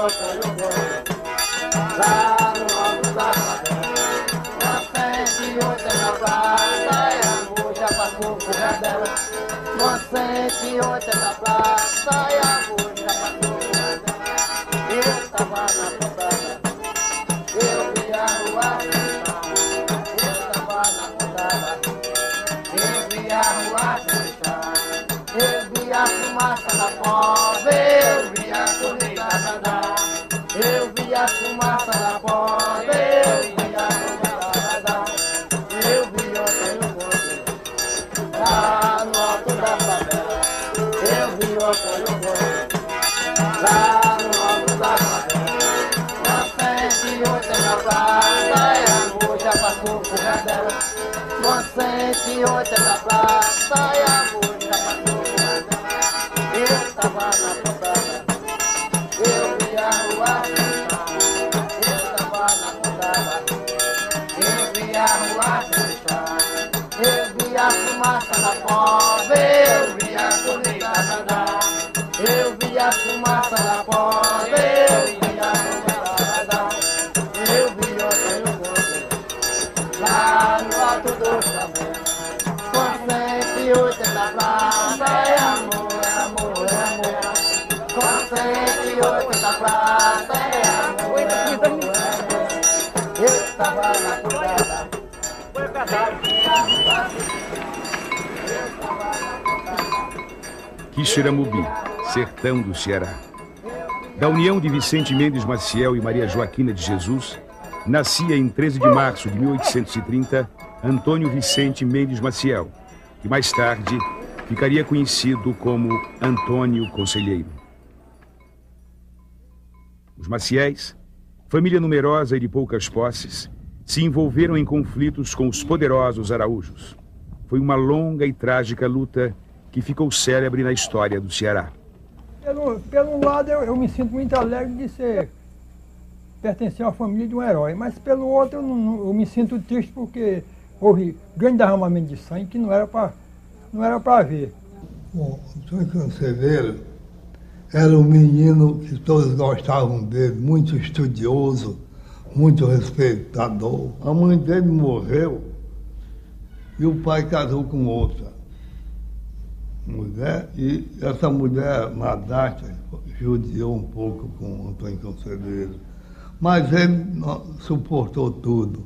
outra eu vou. Lá no alto da favela, uma frente e outra na praça, e a moça passou por dela. Uma frente e outra na praça, e a moça passou por dela. Eu tava na pousada, eu vi a rua fechar. Eu tava na pousada, eu vi a rua fechar. Eu vi a fumaça da cova, eu vi a corrida nadar. Eu vi a fumaça da cova, eu vi a corrida nadar. Eu vi outra no bonde, lá no alto da favela. Eu vi outra no bonde, lá no alto da favela. Uma frente e outra na praça, e a moça passou por dela. Uma frente e outra na praça, e a moça passou por dela. Eu tava na pousada, eu vi a rua fechar. Eu tava na pousada, eu vi a rua fechar. Eu vi a fumaça da cova, eu vi a corrida nadar. Eu vi a fumaça da cova, eu vi a corrida nadar. Eu vi outra no bonde, lá no alto do favela. Com frente e outra na praça, é amor, é amor, é amor. Com frente e outra na praça, é amor, é amor, é amor. Eu tava na pousada, foi casado. Quixeramobim, sertão do Ceará. Da união de Vicente Mendes Maciel e Maria Joaquina de Jesus, nascia em 13 de março de 1830 Antônio Vicente Mendes Maciel, que mais tarde ficaria conhecido como Antônio Conselheiro. Os Maciéis, família numerosa e de poucas posses, se envolveram em conflitos com os poderosos araújos. Foi uma longa e trágica luta que ficou célebre na história do Ceará. Pelo lado, eu me sinto muito alegre de pertencer a uma família de um herói, mas pelo outro, eu me sinto triste porque houve grande derramamento de sangue que não era para ver. Bom, o Antônio Conselheiro era um menino que todos gostavam dele, muito estudioso, muito respeitador. A mãe dele morreu e o pai casou com outra mulher, e essa mulher, madrasta, judiou um pouco com o Antônio Conselheiro. Mas ele suportou tudo.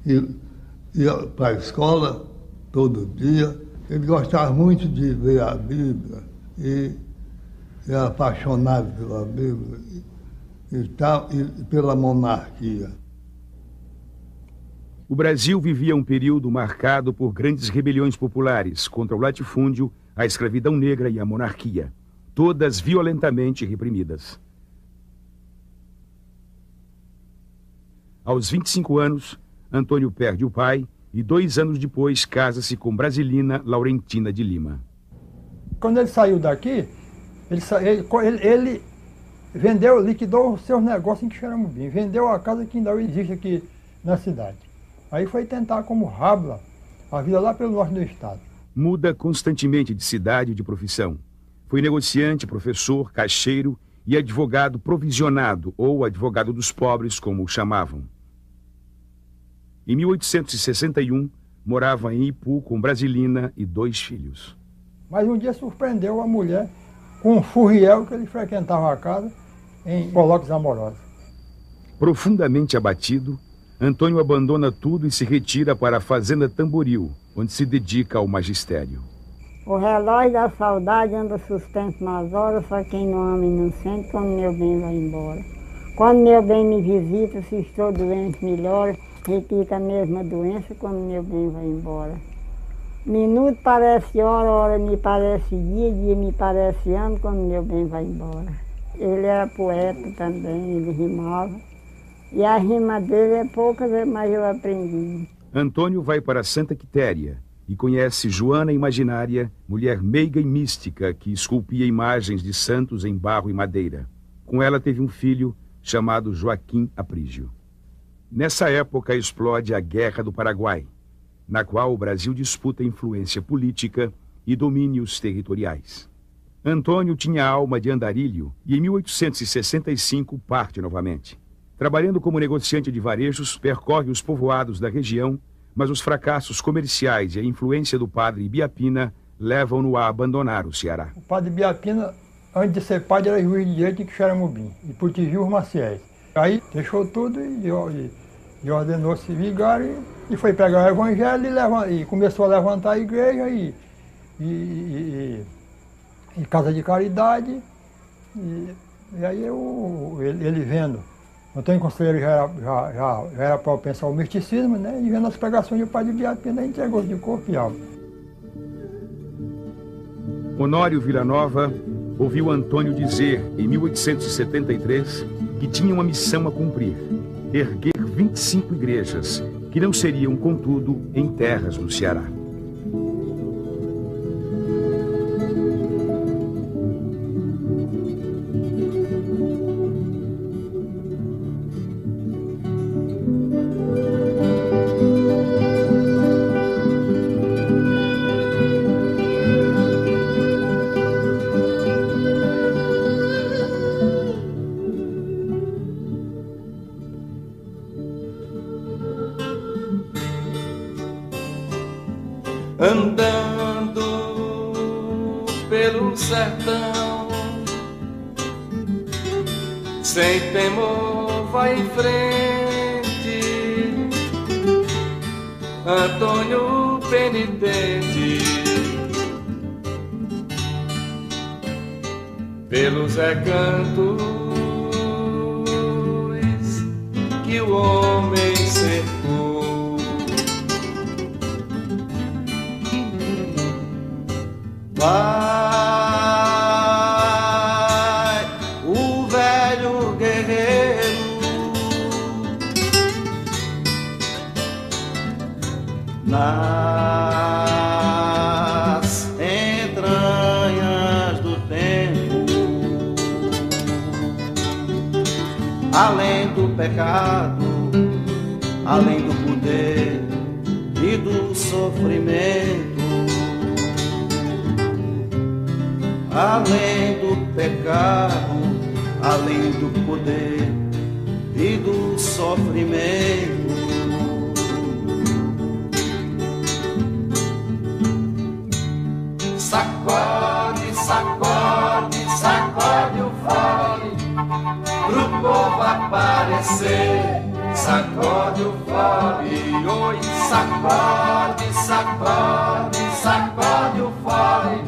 Ia para a escola todo dia. Ele gostava muito de ler a Bíblia e era apaixonado pela Bíblia e pela monarquia. O Brasil vivia um período marcado por grandes rebeliões populares contra o latifúndio, a escravidão negra e a monarquia, todas violentamente reprimidas. Aos 25 anos, Antônio perde o pai e 2 anos depois casa-se com Brasilina Laurentina de Lima. Quando ele saiu daqui, ele vendeu, liquidou os seus negócios em Quixeramobim, vendeu a casa que ainda existe aqui na cidade. Aí foi tentar como Rabla a vida lá pelo norte do estado. Muda constantemente de cidade e de profissão. Foi negociante, professor, caixeiro e advogado provisionado, ou advogado dos pobres, como o chamavam. Em 1861, morava em Ipu com Brasilina e 2 filhos. Mas um dia surpreendeu a mulher com um furriel que ele frequentava a casa em colóquios amorosos. Profundamente abatido, Antônio abandona tudo e se retira para a Fazenda Tamboril, onde se dedica ao magistério. O relógio da saudade anda sustento nas horas, só quem não ama e não sente quando meu bem vai embora. Quando meu bem me visita, se estou doente, melhora, repita a mesma doença quando meu bem vai embora. Minuto parece hora, hora me parece dia, dia me parece ano, quando meu bem vai embora. Ele era poeta também, ele rimava. E a rima dele é poucas, mas eu aprendi. Antônio vai para Santa Quitéria e conhece Joana Imaginária, mulher meiga e mística que esculpia imagens de santos em barro e madeira. Com ela teve um filho chamado Joaquim Aprígio. Nessa época explode a Guerra do Paraguai, na qual o Brasil disputa influência política e domínios territoriais. Antônio tinha alma de andarilho e em 1865 parte novamente. Trabalhando como negociante de varejos, percorre os povoados da região, mas os fracassos comerciais e a influência do padre Biapina levam-no a abandonar o Ceará. O padre Biapina, antes de ser padre, era juiz de direito em Quixeramobim, e Portigil Maciés. Aí deixou tudo e ordenou-se vigário e foi pregar o evangelho e começou a levantar a igreja e casa de caridade. E aí ele vendo, Antônio Conselheiro já era para pensar o misticismo, né? E vendo as pregações do padre Biapina, entregou de corpo e alma. Honório Villanova ouviu Antônio dizer, em 1873, que tinha uma missão a cumprir: erguer 25 igrejas, que não seriam, contudo, em terras no Ceará. Andando pelo sertão, sem temor vai em frente, Antônio penitente, pelos recantos que o homem cercou. Vai o velho guerreiro nas entranhas do tempo, além do pecado, além do poder e do sofrimento. Além do pecado, além do poder e do sofrimento. Sacode, sacode, sacode o fole pro povo aparecer. Sacode o fole, oi, sacode, sacode, sacode o fole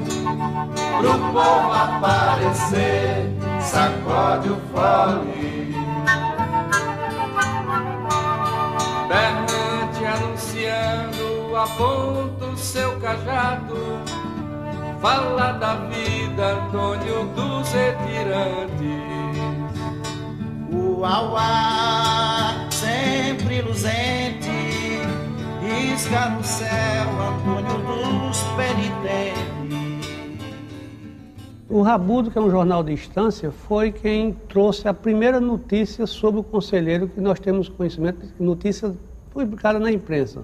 pro povo aparecer, sacode o fole. Berrante anunciando, aponta o seu cajado, fala da vida, Antônio dos retirantes. O auá, sempre luzente, risca no céu, Antônio dos penitentes. O Rabudo, que é um jornal de instância, foi quem trouxe a primeira notícia sobre o conselheiro que nós temos conhecimento, notícia publicada na imprensa,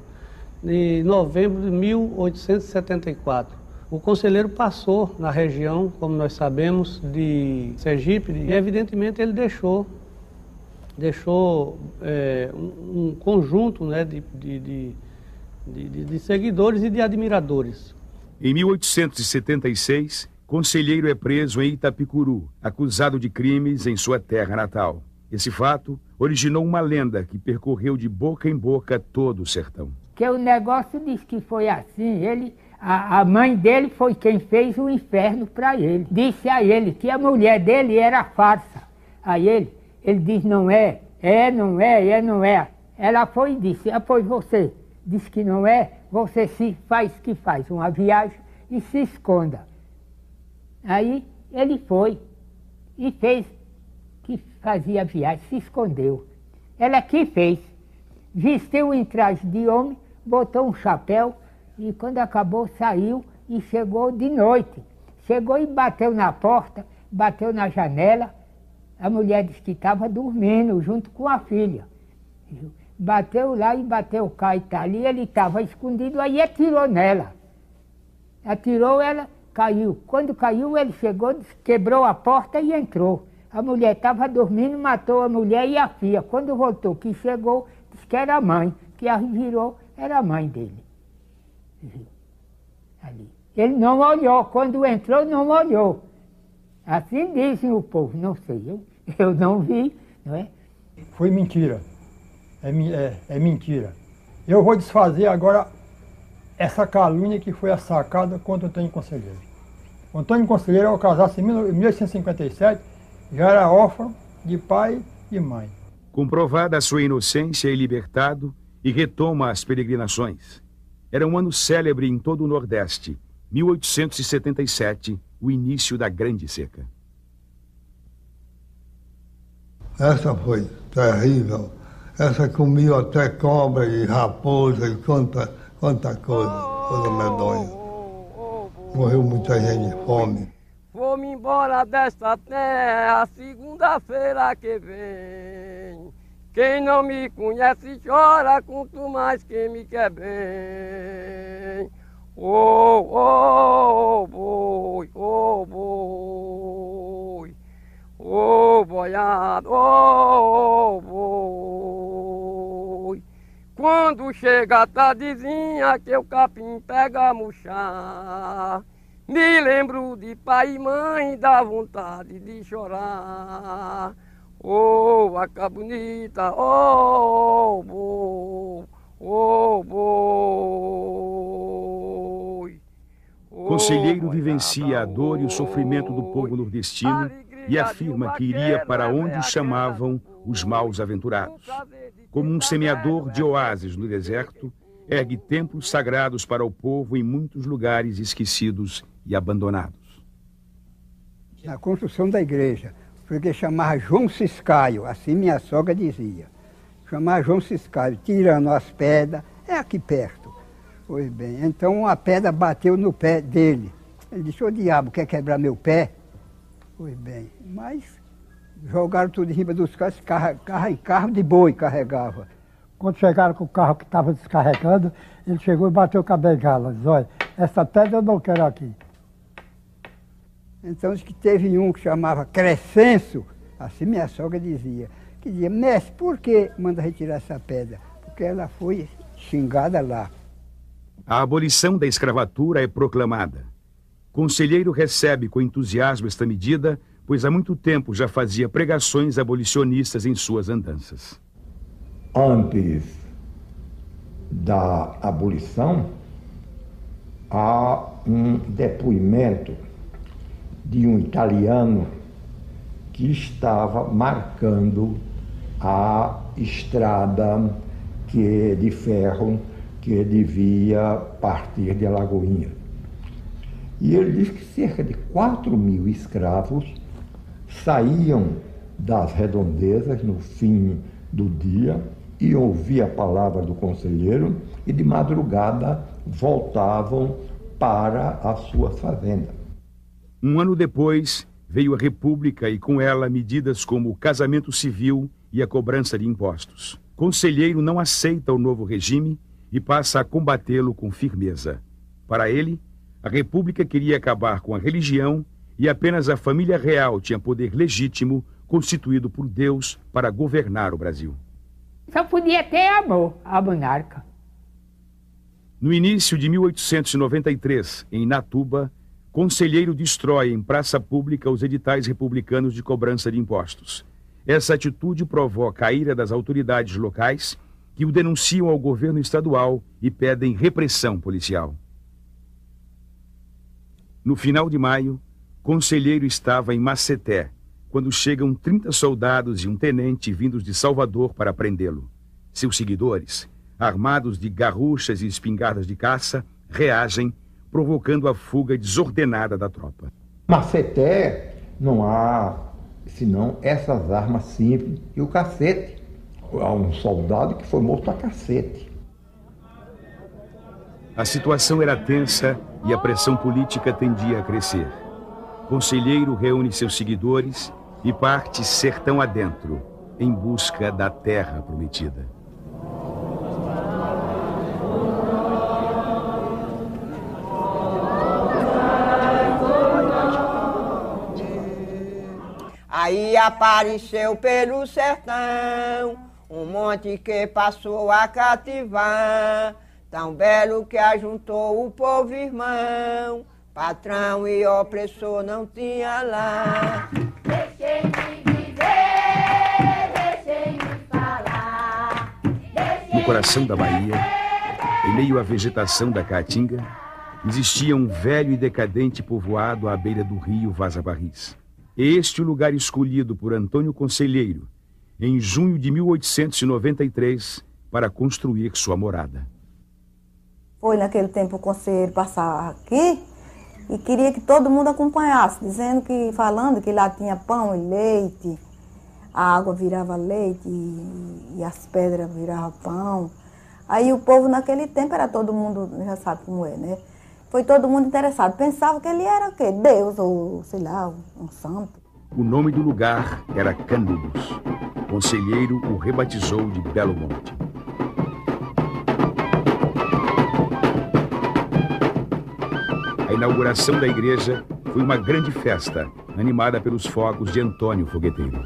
em novembro de 1874. O conselheiro passou na região, como nós sabemos, de Sergipe, e evidentemente ele deixou um conjunto, né, de seguidores e de admiradores. Em 1876, conselheiro é preso em Itapicuru, acusado de crimes em sua terra natal. Esse fato originou uma lenda que percorreu de boca em boca todo o sertão. Que o negócio diz que foi assim, a mãe dele foi quem fez o inferno para ele. Disse a ele que a mulher dele era farsa. A ele disse, não é, não é. Ela foi e disse, pois você diz que não é, você se faz uma viagem e se esconda. Aí ele foi e fez que fazia viagem, se escondeu. Ela que fez, vestiu em traje de homem, botou um chapéu e quando acabou saiu e chegou de noite. Chegou e bateu na porta, bateu na janela. A mulher disse que estava dormindo junto com a filha. Bateu lá e bateu cá e tá ali, ele estava escondido, aí atirou nela. Atirou, ela caiu. Quando caiu, ele chegou, quebrou a porta e entrou. A mulher estava dormindo, matou a mulher e a filha. Quando voltou, que chegou, disse que era a mãe, que a virou, era a mãe dele. Viu? Ali. Ele não olhou, quando entrou, não olhou. Assim dizem o povo, não sei, eu não vi, não é? Foi mentira. É mentira. Eu vou desfazer agora essa calúnia que foi a sacada contra o Antônio Conselheiro. O Antônio Conselheiro, ao casar-se em 1857, já era órfão de pai e mãe. Comprovada a sua inocência, é libertado e retoma as peregrinações. Era um ano célebre em todo o Nordeste, 1877, o início da Grande Seca. Essa foi terrível. Essa comia até cobra e raposa e quanta coisa medonha. Morreu muita gente de fome. Vou-me embora desta terra, segunda-feira que vem. Quem não me conhece chora, quanto mais quem me quer bem. Oh, oh, boi, oh, boi, oh, boiado, oh, boi. Quando chega a tardezinha que o capim pega a murchar, me lembro de pai e mãe, dá vontade de chorar. Oh, vaca bonita, oh, boi, oh, boi. Conselheiro vivencia a dor e o sofrimento do povo nordestino e afirma que iria para onde o chamavam os maus aventurados. Como um semeador de oásis no deserto, ergue templos sagrados para o povo em muitos lugares esquecidos e abandonados. Na construção da igreja, porque chamava João Ciscaio, assim minha sogra dizia. Chamava João Ciscaio, tirando as pedras, é aqui perto. Pois bem, então a pedra bateu no pé dele. Ele disse, ô diabo, quer quebrar meu pé? Pois bem, mas jogaram tudo em cima dos carros, carro de boi carregava. Quando chegaram com o carro que estava descarregando, ele chegou e bateu com a bengala. Diz, olha, essa pedra eu não quero aqui. Então diz que teve um que chamava Crescenso, assim minha sogra dizia, que dizia, mestre, por que manda retirar essa pedra? Porque ela foi xingada lá. A abolição da escravatura é proclamada. Conselheiro recebe com entusiasmo esta medida, pois há muito tempo já fazia pregações abolicionistas em suas andanças. Antes da abolição, há um depoimento de um italiano que estava marcando a estrada de ferro que devia partir de Alagoinha. E ele diz que cerca de 4.000 escravos saíam das redondezas no fim do dia e ouviam a palavra do conselheiro e de madrugada voltavam para as suas fazendas. Um ano depois, veio a República e com ela medidas como o casamento civil e a cobrança de impostos. Conselheiro não aceita o novo regime e passa a combatê-lo com firmeza. Para ele, a República queria acabar com a religião e apenas a família real tinha poder legítimo constituído por Deus para governar o Brasil. Só podia ter amor, a monarca. No início de 1893, em Natuba, Conselheiro destrói em praça pública os editais republicanos de cobrança de impostos. Essa atitude provoca a ira das autoridades locais, que o denunciam ao governo estadual e pedem repressão policial. No final de maio, Conselheiro estava em Maceté, quando chegam 30 soldados e um tenente vindos de Salvador para prendê-lo. Seus seguidores, armados de garruchas e espingardas de caça, reagem, provocando a fuga desordenada da tropa. Maceté não há senão essas armas simples e o cacete. Há um soldado que foi morto a cacete. A situação era tensa e a pressão política tendia a crescer. Conselheiro reúne seus seguidores e parte sertão adentro, em busca da terra prometida. apareceu pelo sertão, um monte que passou a cativar, tão belo que ajuntou o povo irmão, patrão e opressor não tinha lá. Deixei-me viver, deixei-me falar. No coração da Bahia, em meio à vegetação da Caatinga, existia um velho e decadente povoado à beira do rio Vaza Barris. Este o lugar escolhido por Antônio Conselheiro, em junho de 1893, para construir sua morada. Foi naquele tempo o conselheiro passar aqui e queria que todo mundo acompanhasse, falando que lá tinha pão e leite, a água virava leite e as pedras viravam pão. Aí o povo naquele tempo era todo mundo, já sabe como é, né? Foi todo mundo interessado. Pensava que ele era o quê? Deus ou, sei lá, um santo. O nome do lugar era Canudos. O conselheiro o rebatizou de Belo Monte. A inauguração da igreja foi uma grande festa, animada pelos fogos de Antônio Fogueteiro.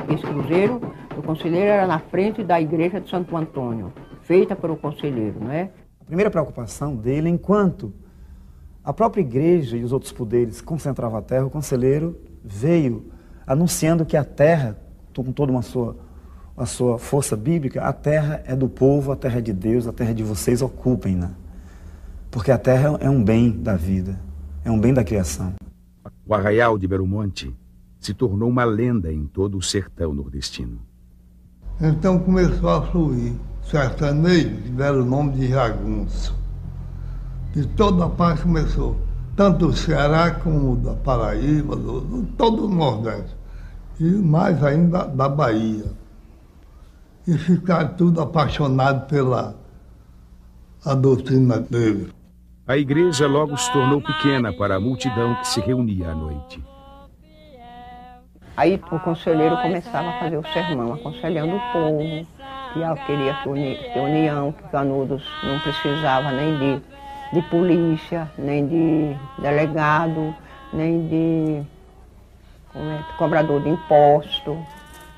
Esse cruzeiro do conselheiro era na frente da igreja de Santo Antônio, feita pelo conselheiro, não é? A primeira preocupação dele, enquanto a própria igreja e os outros poderes concentravam a terra, o conselheiro veio anunciando que a terra, com toda a sua força bíblica, a terra é do povo, a terra é de Deus, a terra é de vocês, ocupem-na. Porque a terra é um bem da vida, é um bem da criação. O arraial de Belo Monte se tornou uma lenda em todo o sertão nordestino. Então começou a fluir sertanejo, que deram o nome de jagunço. De toda parte começou, tanto do Ceará como da Paraíba, todo o Nordeste, e mais ainda da Bahia. E ficaram tudo apaixonados pela doutrina dele. A igreja logo se tornou pequena para a multidão que se reunia à noite. Aí o conselheiro começava a fazer o sermão, aconselhando o povo, que queria ter união, que Canudos não precisava nem de polícia, nem de delegado, nem de cobrador de imposto,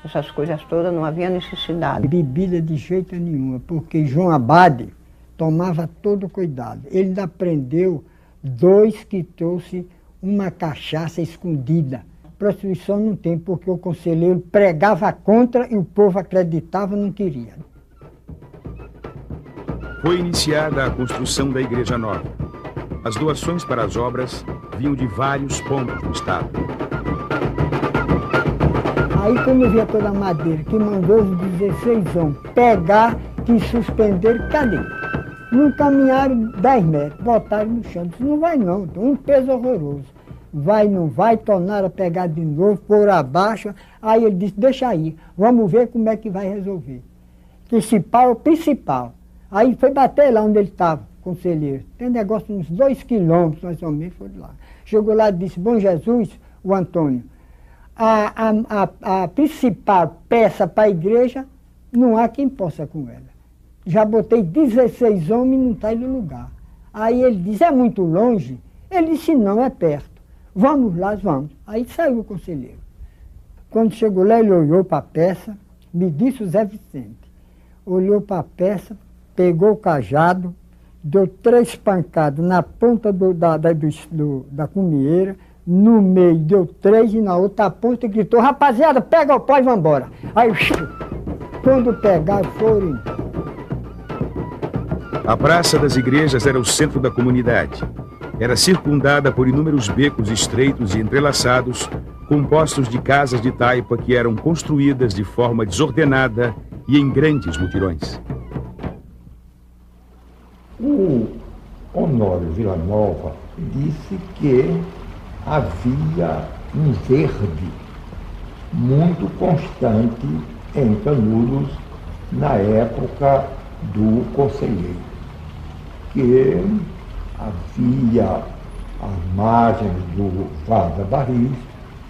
essas coisas todas, não havia necessidade. Bebida de jeito nenhum, porque João Abade tomava todo cuidado. Ele ainda prendeu 2 que trouxe uma cachaça escondida. Prostituição não tem, porque o conselheiro pregava contra e o povo acreditava e não queria. Foi iniciada a construção da Igreja Nova. As doações para as obras vinham de vários pontos do estado. Aí quando eu via toda a madeira, que mandou os 16 homens pegar, que suspenderam, cadê? Não caminharam 10 metros, botaram no chão. Disse, não vai não, um peso horroroso. Vai, não vai, tornaram a pegar de novo, pôr abaixo. Aí ele disse, deixa aí, vamos ver como é que vai resolver. Principal é o principal. Aí foi bater lá onde ele estava, conselheiro. Tem negócio uns 2 quilômetros, mais ou menos, foi lá. Chegou lá e disse, bom Jesus, o Antônio, a principal peça para a igreja, não há quem possa com ela. Já botei 16 homens e não está no lugar. Aí ele disse, é muito longe? Ele disse, não, é perto. Vamos lá, vamos. Aí saiu o conselheiro. Quando chegou lá, ele olhou para a peça, me disse o Zé Vicente. Olhou para a peça, pegou o cajado, deu 3 pancadas na ponta da cumieira, no meio deu 3 e na outra ponta gritou, rapaziada, pega o pó e vambora. Aí, quando pegaram, foram. A Praça das Igrejas era o centro da comunidade. Era circundada por inúmeros becos estreitos e entrelaçados, compostos de casas de taipa que eram construídas de forma desordenada e em grandes mutirões. O Honório Villanova disse que havia um verde muito constante em Canudos na época do conselheiro, que havia às margens do Vaza Barris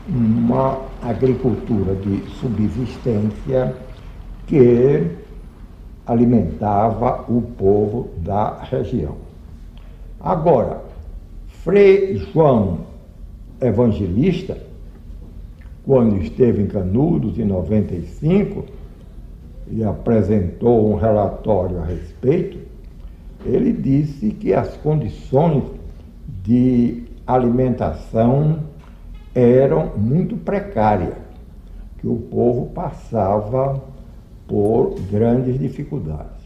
uma agricultura de subsistência que alimentava o povo da região. Agora, Frei João Evangelista, quando esteve em Canudos, em 95, e apresentou um relatório a respeito, ele disse que as condições de alimentação eram muito precárias, que o povo passava por grandes dificuldades.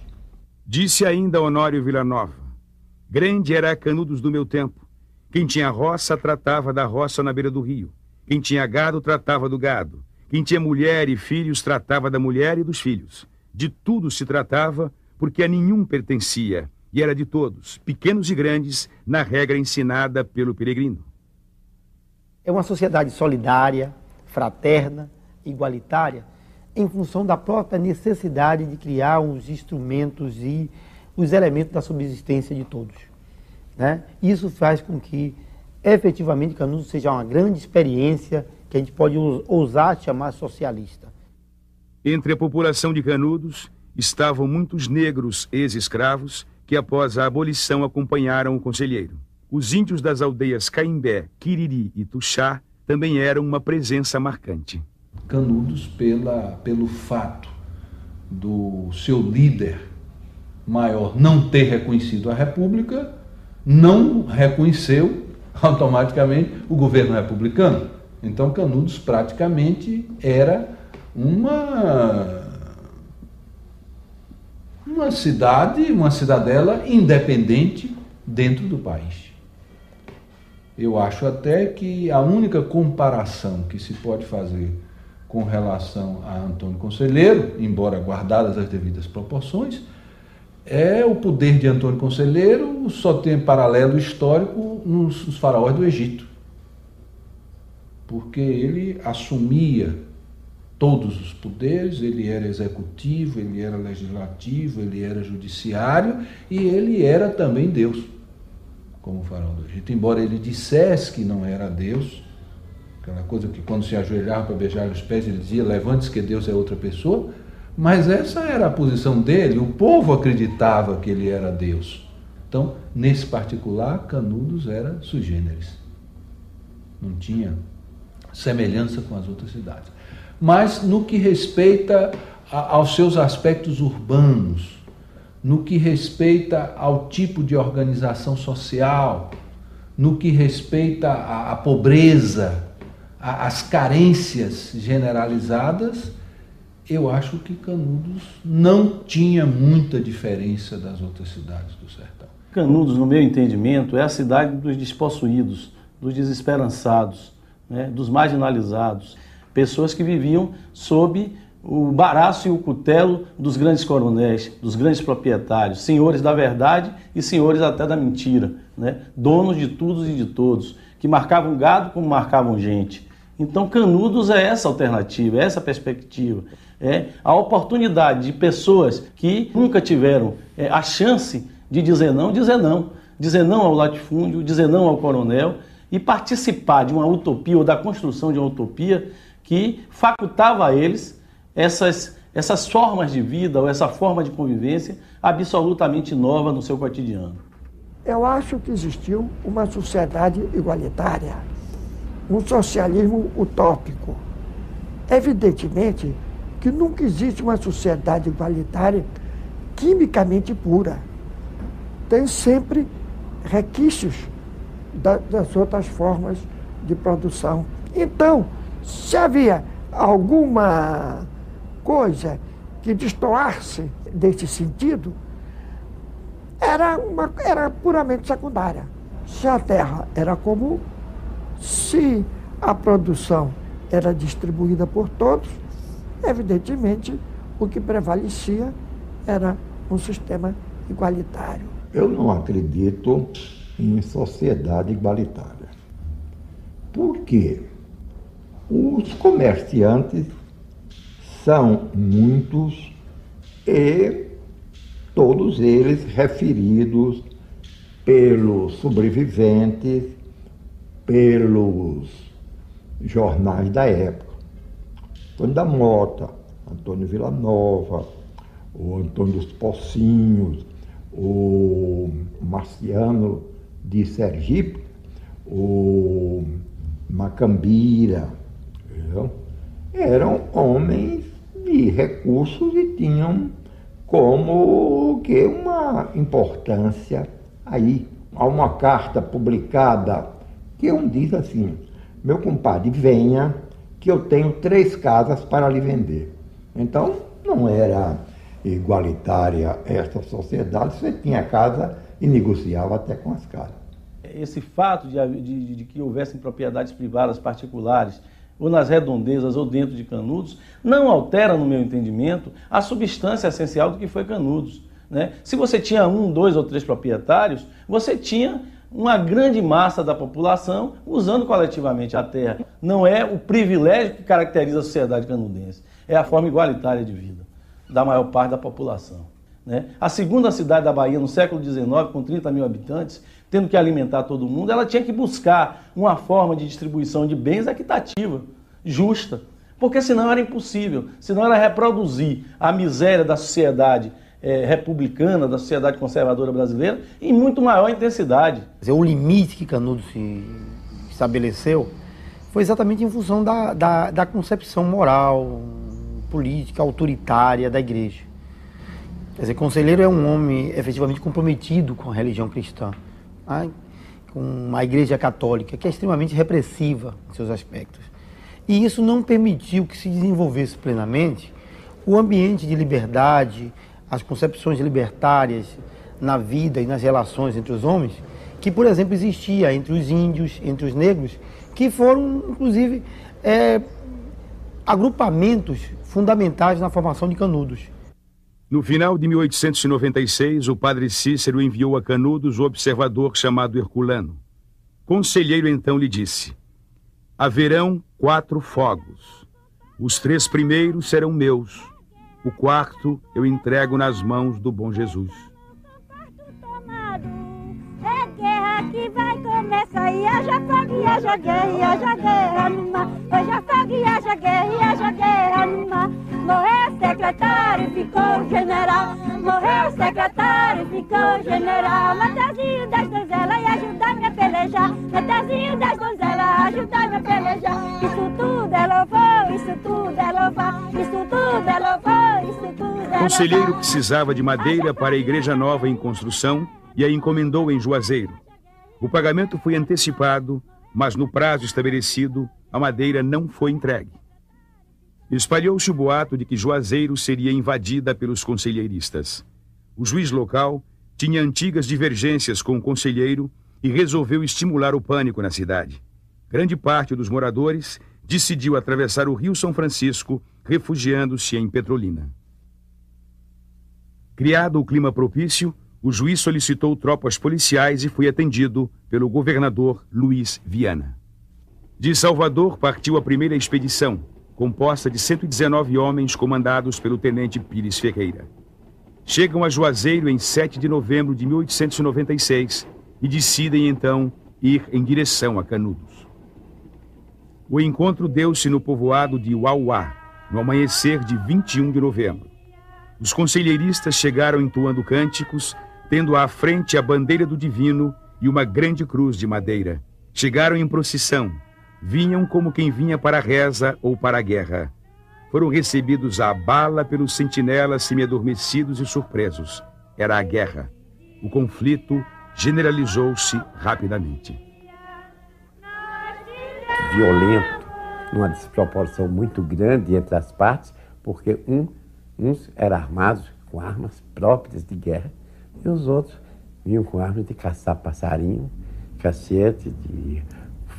Disse ainda Honório Villanova: grande era Canudos do meu tempo. Quem tinha roça tratava da roça na beira do rio. Quem tinha gado tratava do gado. Quem tinha mulher e filhos tratava da mulher e dos filhos. De tudo se tratava, porque a nenhum pertencia, e era de todos, pequenos e grandes, na regra ensinada pelo peregrino. É uma sociedade solidária, fraterna, igualitária, em função da própria necessidade de criar os instrumentos e os elementos da subsistência de todos, né? Isso faz com que, efetivamente, Canudos seja uma grande experiência que a gente pode ousar chamar socialista. Entre a população de Canudos estavam muitos negros ex-escravos que, após a abolição, acompanharam o conselheiro. Os índios das aldeias Caimbé, Quiriri e Tuxá também eram uma presença marcante. Canudos, pelo fato do seu líder maior não ter reconhecido a República, não reconheceu automaticamente o governo republicano. Então Canudos praticamente era uma cidadela independente dentro do país. Eu acho até que a única comparação que se pode fazer com relação a Antônio Conselheiro, embora guardadas as devidas proporções, é o poder de Antônio Conselheiro só tem paralelo histórico nos faraós do Egito. Porque ele assumia todos os poderes, ele era executivo, ele era legislativo, ele era judiciário e ele era também Deus, como o faraó do Egito. Embora ele dissesse que não era Deus, aquela coisa que quando se ajoelhava para beijar os pés ele dizia: levante-se que Deus é outra pessoa, mas essa era a posição dele, o povo acreditava que ele era Deus. Então, nesse particular, Canudos era sui generis, não tinha semelhança com as outras cidades. Mas no que respeita aos seus aspectos urbanos, no que respeita ao tipo de organização social, no que respeita à pobreza, às carências generalizadas, eu acho que Canudos não tinha muita diferença das outras cidades do sertão. Canudos, no meu entendimento, é a cidade dos despossuídos, dos desesperançados, né, dos marginalizados, pessoas que viviam sob o baraço e o cutelo dos grandes coronéis, dos grandes proprietários, senhores da verdade e senhores até da mentira, né, donos de tudo e de todos, que marcavam gado como marcavam gente. Então Canudos é essa alternativa, é essa perspectiva, é a oportunidade de pessoas que nunca tiveram a chance de dizer não ao latifúndio, dizer não ao coronel e participar de uma utopia ou da construção de uma utopia que facultava a eles essas formas de vida ou essa forma de convivência absolutamente nova no seu cotidiano. Eu acho que existiu uma sociedade igualitária, um socialismo utópico. Evidentemente que nunca existe uma sociedade igualitária quimicamente pura. Tem sempre requisitos das outras formas de produção. Então, se havia alguma coisa que destoasse desse sentido, era puramente secundária. Se a terra era comum, se a produção era distribuída por todos, evidentemente o que prevalecia era um sistema igualitário. Eu não acredito em sociedade igualitária. Por quê? Os comerciantes são muitos e todos eles referidos pelos sobreviventes, pelos jornais da época. Antônio da Mota, Antônio Villanova, o Antônio dos Pocinhos, o Marciano de Sergipe, o Macambira, entendeu? Eram homens de recursos e tinham como que uma importância aí. Há uma carta publicada que um diz assim: meu compadre, venha que eu tenho 3 casas para lhe vender. Então, não era igualitária esta sociedade, você tinha casa e negociava até com as casas. Esse fato de que houvessem propriedades privadas particulares, ou nas redondezas ou dentro de Canudos, não altera, no meu entendimento, a substância essencial do que foi Canudos, né? Se você tinha 1, 2 ou 3 proprietários, você tinha uma grande massa da população usando coletivamente a terra. Não é o privilégio que caracteriza a sociedade canudense, é a forma igualitária de vida da maior parte da população, né? A segunda cidade da Bahia, no século XIX, com 30 mil habitantes, tendo que alimentar todo mundo, ela tinha que buscar uma forma de distribuição de bens equitativa, justa, porque senão era impossível, senão era reproduzir a miséria da sociedade republicana, da sociedade conservadora brasileira, em muito maior intensidade. O limite que Canudos se estabeleceu foi exatamente em função da concepção moral, política, autoritária da igreja. Quer dizer, Conselheiro é um homem efetivamente comprometido com a religião cristã, né? Com a igreja católica, que é extremamente repressiva em seus aspectos. E isso não permitiu que se desenvolvesse plenamente o ambiente de liberdade, as concepções libertárias na vida e nas relações entre os homens, que, por exemplo, existia entre os índios, entre os negros, que foram, inclusive, agrupamentos fundamentais na formação de Canudos. No final de 1896, o padre Cícero enviou a Canudos o observador chamado Herculano. Conselheiro então lhe disse: haverão 4 fogos. Os 3 primeiros serão meus. O 4º eu entrego nas mãos do bom Jesus. É guerra que vai começar e haja fogo e haja guerra e haja guerra no mar. Hoje a fogo e haja guerra e haja guerra no mar. Morreu o secretário, ficou general. Morreu o secretário, ficou general. Matezinho das donzelas e ajudar-me a pelejar. Matezinho das donzelas, ajudar-me a pelejar. Isso tudo é louvor, isso tudo é louvar. Isso tudo é louvor, isso tudo é louvar. O conselheiro precisava de madeira para a igreja nova em construção e a encomendou em Juazeiro. O pagamento foi antecipado, mas no prazo estabelecido, a madeira não foi entregue. Espalhou-se o boato de que Juazeiro seria invadida pelos conselheiristas. O juiz local tinha antigas divergências com o conselheiro e resolveu estimular o pânico na cidade. Grande parte dos moradores decidiu atravessar o Rio São Francisco, refugiando-se em Petrolina. Criado o clima propício, o juiz solicitou tropas policiais e foi atendido pelo governador Luiz Viana. De Salvador partiu a primeira expedição, composta de 119 homens comandados pelo tenente Pires Ferreira. Chegam a Juazeiro em 7 de novembro de 1896 e decidem então ir em direção a Canudos. O encontro deu-se no povoado de Uauá, no amanhecer de 21 de novembro. Os conselheiristas chegaram entoando cânticos, tendo à frente a bandeira do Divino e uma grande cruz de madeira. Chegaram em procissão, vinham como quem vinha para a reza ou para a guerra. Foram recebidos à bala pelos sentinelas semi-adormecidos e surpresos. Era a guerra. O conflito generalizou-se rapidamente. Violento, numa desproporção muito grande entre as partes, porque uns eram armados com armas próprias de guerra e os outros vinham com armas de caçar passarinho, cacete, de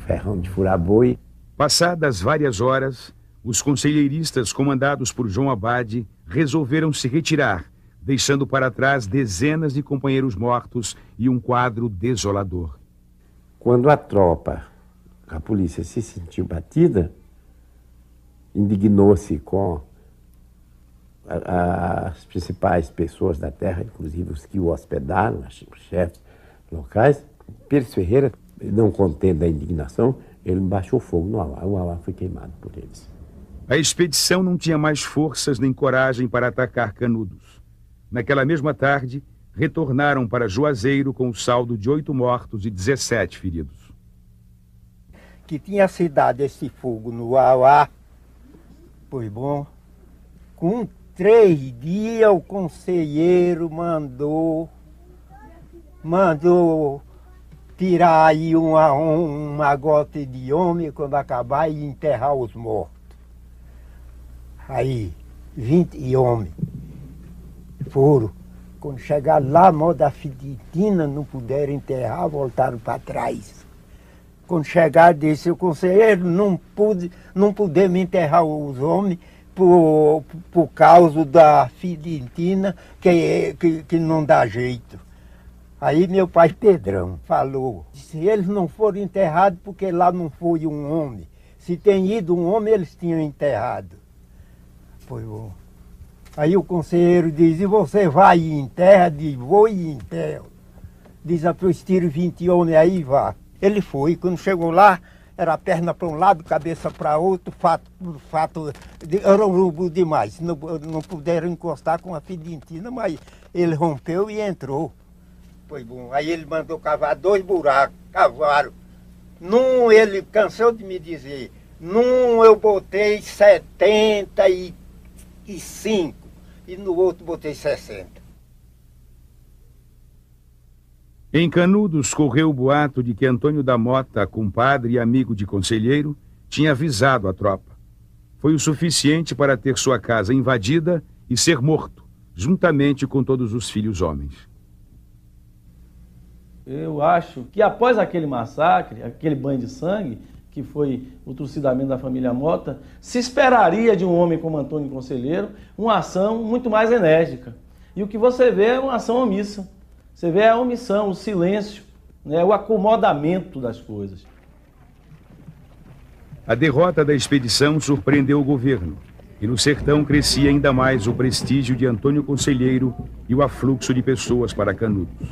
ferrão de furar boi. Passadas várias horas, os conselheiristas comandados por João Abade resolveram se retirar, deixando para trás dezenas de companheiros mortos e um quadro desolador. Quando a polícia se sentiu batida, indignou-se com as principais pessoas da terra, inclusive os que o hospedaram, os chefes locais. Pires Ferreira, não contendo a indignação, ele baixou fogo no Uauá. O Uauá foi queimado por eles. A expedição não tinha mais forças nem coragem para atacar Canudos. naquela mesma tarde, retornaram para Juazeiro com o saldo de 8 mortos e 17 feridos. Que tinha se dado esse fogo no Auá, pois bom, com 3 dias o conselheiro mandou tirar aí uma gota de homem quando acabar e enterrar os mortos. Aí, 20 homens foram. Quando chegaram lá, moda Fidentina, não puderam enterrar, voltaram para trás. Quando chegaram, disse o conselheiro, não podemos enterrar os homens por causa da Fidentina, que não dá jeito. Aí meu pai Pedrão falou, se eles não foram enterrados porque lá não foi um homem. Se tem ido um homem, eles tinham enterrado. Foi bom. Aí o conselheiro diz, e você vai e enterra? Diz, vou e enterro. Diz, tira 20 homens aí, vá. Ele foi, quando chegou lá, era a perna para um lado, cabeça para outro, era um rubo demais. Não puderam encostar com a Fidentina, mas ele rompeu e entrou. Foi bom. Aí ele mandou cavar 2 buracos, cavaram. Num, ele cansou de me dizer, num eu botei 75 e no outro botei 60. Em Canudos correu o boato de que Antônio da Mota, compadre e amigo de conselheiro, tinha avisado a tropa. Foi o suficiente para ter sua casa invadida e ser morto, juntamente com todos os filhos homens. Eu acho que após aquele massacre, aquele banho de sangue, que foi o trucidamento da família Mota, se esperaria de um homem como Antônio Conselheiro uma ação muito mais enérgica. E o que você vê é uma ação omissa. Você vê a omissão, o silêncio, né, o acomodamento das coisas. A derrota da expedição surpreendeu o governo, e no sertão crescia ainda mais o prestígio de Antônio Conselheiro e o afluxo de pessoas para Canudos.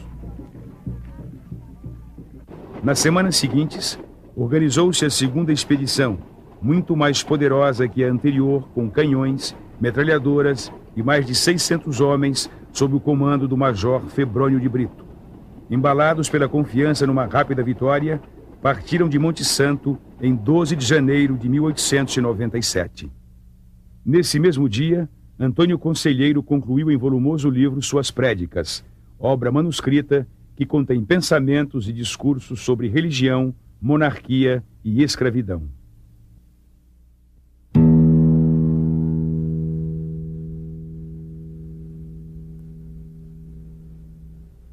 Nas semanas seguintes, organizou-se a segunda expedição, muito mais poderosa que a anterior, com canhões, metralhadoras e mais de 600 homens sob o comando do Major Febrônio de Brito. Embalados pela confiança numa rápida vitória, partiram de Monte Santo em 12 de janeiro de 1897. Nesse mesmo dia, Antônio Conselheiro concluiu em volumoso livro suas prédicas, obra manuscrita que contém pensamentos e discursos sobre religião, monarquia e escravidão.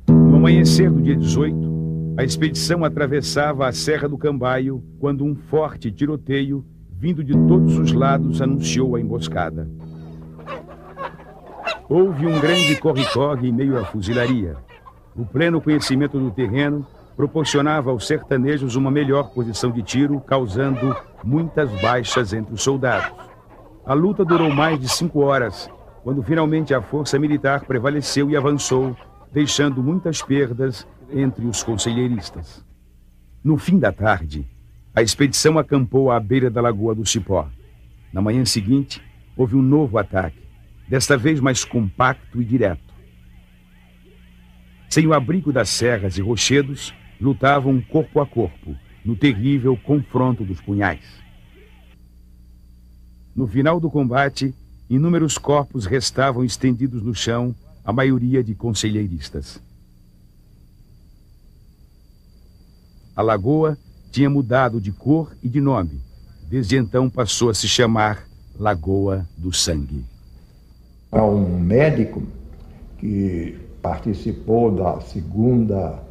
No amanhecer do dia 18, a expedição atravessava a Serra do Cambaio quando um forte tiroteio, vindo de todos os lados, anunciou a emboscada. Houve um grande corre-corre em meio à fuzilaria. O pleno conhecimento do terreno proporcionava aos sertanejos uma melhor posição de tiro, causando muitas baixas entre os soldados. A luta durou mais de 5 horas, quando finalmente a força militar prevaleceu e avançou, deixando muitas perdas entre os conselheiristas. No fim da tarde, a expedição acampou à beira da Lagoa do Cipó. Na manhã seguinte, houve um novo ataque, desta vez mais compacto e direto. Sem o abrigo das serras e rochedos, lutavam corpo a corpo, no terrível confronto dos punhais. No final do combate, inúmeros corpos restavam estendidos no chão, a maioria de conselheiristas. A lagoa tinha mudado de cor e de nome. Desde então passou a se chamar Lagoa do Sangue. Há um médico que participou da segunda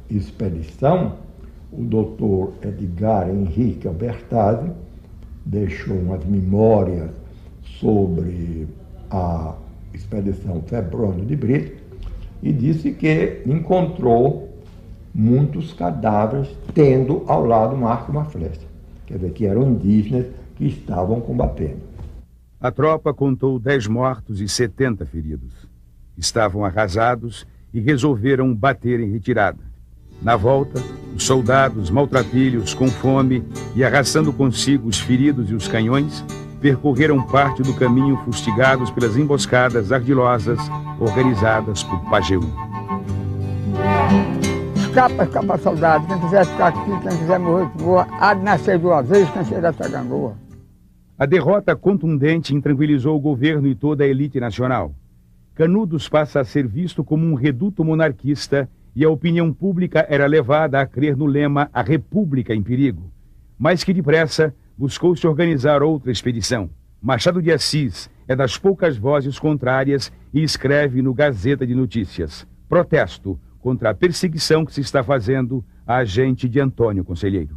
expedição, o doutor Edgar Henrique Albertazzi, deixou umas memórias sobre a expedição Febrônio de Brito e disse que encontrou muitos cadáveres tendo ao lado um arco e uma flecha. Quer dizer, que eram indígenas que estavam combatendo. A tropa contou 10 mortos e 70 feridos. Estavam arrasados e resolveram bater em retirada. Na volta, os soldados, maltrapilhos, com fome e arrastando consigo os feridos e os canhões, percorreram parte do caminho fustigados pelas emboscadas ardilosas organizadas por Pajeú. Escapa, soldado. Quem quiser ficar aqui, quem quiser morrer, voa. Há de nascer duas vezes, quem chegar essa gangorra. A derrota contundente intranquilizou o governo e toda a elite nacional. Canudos passa a ser visto como um reduto monarquista e a opinião pública era levada a crer no lema "A República em Perigo", mas que depressa buscou-se organizar outra expedição. Machado de Assis é das poucas vozes contrárias e escreve no Gazeta de Notícias: protesto contra a perseguição que se está fazendo à gente de Antônio Conselheiro.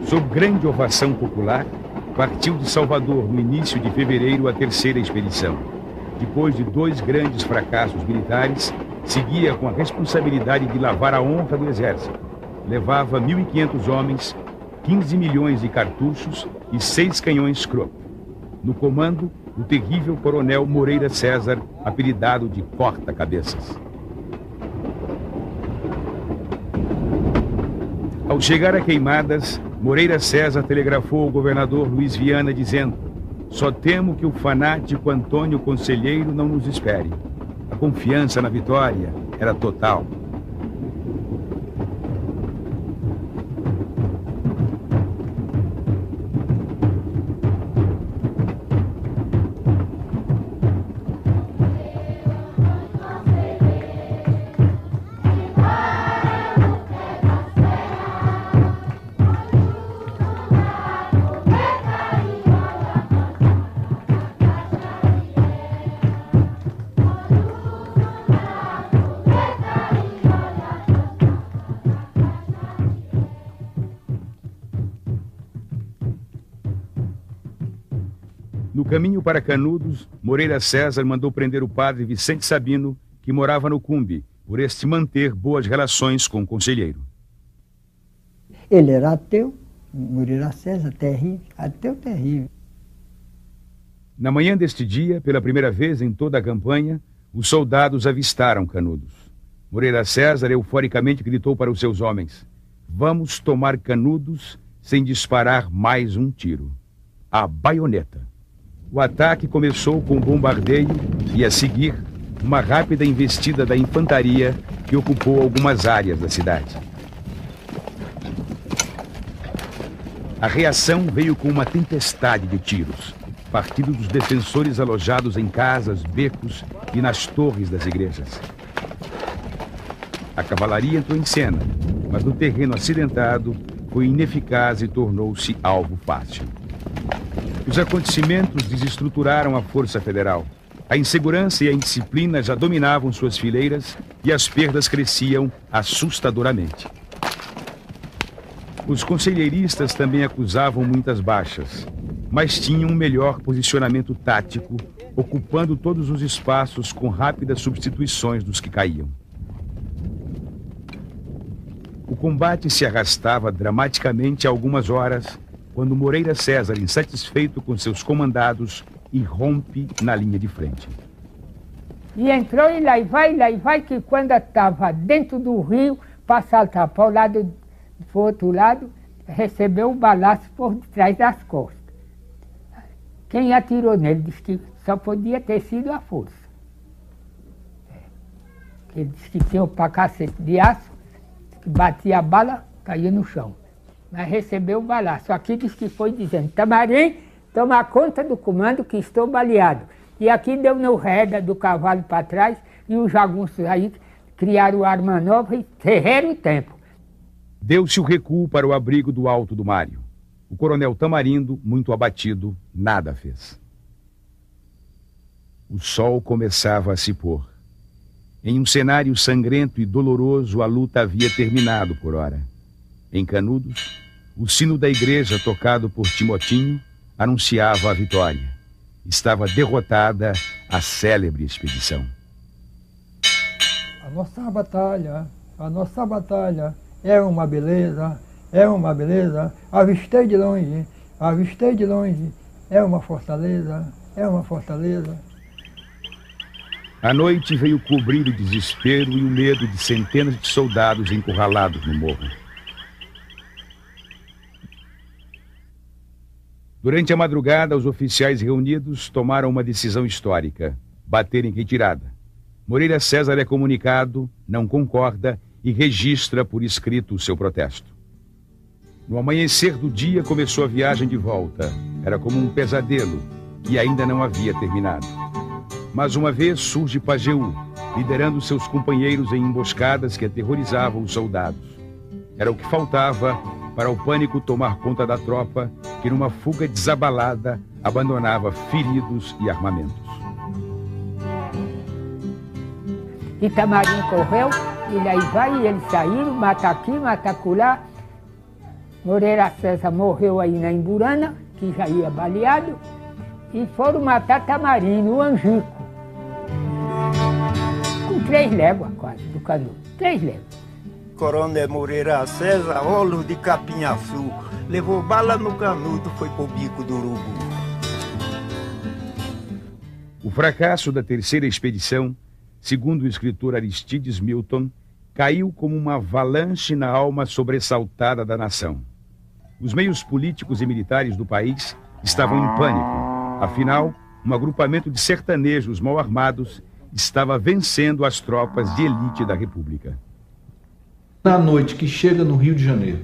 Sob grande ovação popular, partiu de Salvador no início de fevereiro a terceira expedição. Depois de 2 grandes fracassos militares, seguia com a responsabilidade de lavar a honra do exército. Levava 1.500 homens, 15 milhões de cartuchos e 6 canhões Krupp. No comando, o terrível coronel Moreira César, apelidado de Corta-Cabeças. Ao chegar a Queimadas, Moreira César telegrafou ao governador Luiz Viana dizendo: "Só temo que o fanático Antônio Conselheiro não nos espere." A confiança na vitória era total. No caminho para Canudos, Moreira César mandou prender o padre Vicente Sabino, que morava no Cumbe, por este manter boas relações com o conselheiro. Ele era ateu, Moreira César, terrível, ateu terrível. Na manhã deste dia, pela primeira vez em toda a campanha, os soldados avistaram Canudos. Moreira César euforicamente gritou para os seus homens: "Vamos tomar Canudos sem disparar mais um tiro." A baioneta. O ataque começou com um bombardeio e, a seguir, uma rápida investida da infantaria que ocupou algumas áreas da cidade. A reação veio com uma tempestade de tiros, partindo dos defensores alojados em casas, becos e nas torres das igrejas. A cavalaria entrou em cena, mas no terreno acidentado foi ineficaz e tornou-se alvo fácil. Os acontecimentos desestruturaram a Força Federal. A insegurança e a indisciplina já dominavam suas fileiras e as perdas cresciam assustadoramente. Os conselheiristas também acusavam muitas baixas, mas tinham um melhor posicionamento tático, ocupando todos os espaços com rápidas substituições dos que caíam. O combate se arrastava dramaticamente há algumas horas, quando Moreira César, insatisfeito com seus comandados, irrompe na linha de frente. E entrou e lá e vai, que quando estava dentro do rio, para saltar para o lado, pro outro lado, recebeu um balaço por trás das costas. Quem atirou nele disse que só podia ter sido a força. Ele disse que tinha um pacacete de aço, que batia a bala, caía no chão. Mas recebeu o balaço. Aqui diz que foi dizendo: "Tamarim, toma conta do comando que estou baleado." E aqui deu no reda do cavalo para trás e os jagunços aí criaram arma nova e ferreram o tempo. Deu-se o recuo para o abrigo do Alto do Mário. O coronel Tamarindo, muito abatido, nada fez. O sol começava a se pôr. Em um cenário sangrento e doloroso, a luta havia terminado por ora. Em Canudos, o sino da igreja, tocado por Timotinho, anunciava a vitória. Estava derrotada a célebre expedição. A nossa batalha é uma beleza, avistei de longe, é uma fortaleza, A noite veio cobrir o desespero e o medo de centenas de soldados encurralados no morro. Durante a madrugada, os oficiais reunidos tomaram uma decisão histórica: bater em retirada. Moreira César é comunicado, não concorda e registra por escrito o seu protesto. No amanhecer do dia começou a viagem de volta. Era como um pesadelo e ainda não havia terminado. Mais uma vez surge Pajeú, liderando seus companheiros em emboscadas que aterrorizavam os soldados. Era o que faltava para o pânico tomar conta da tropa, que numa fuga desabalada abandonava feridos e armamentos. Itamari correu, e daí vai, e eles saíram, mata aqui, mata acolá. Moreira César morreu aí na Imburana, que já ia baleado, e foram matar Tamarim, no Angico. Com 3 léguas quase, do Canudo, 3 léguas. Coronel Moreira César, olhos de capinhaçu, levou bala no Canudo, foi pro bico do urubu. O fracasso da terceira expedição, segundo o escritor Aristides Milton, caiu como uma avalanche na alma sobressaltada da nação. Os meios políticos e militares do país estavam em pânico. Afinal, um agrupamento de sertanejos mal armados estava vencendo as tropas de elite da República. Na noite que chega no Rio de Janeiro,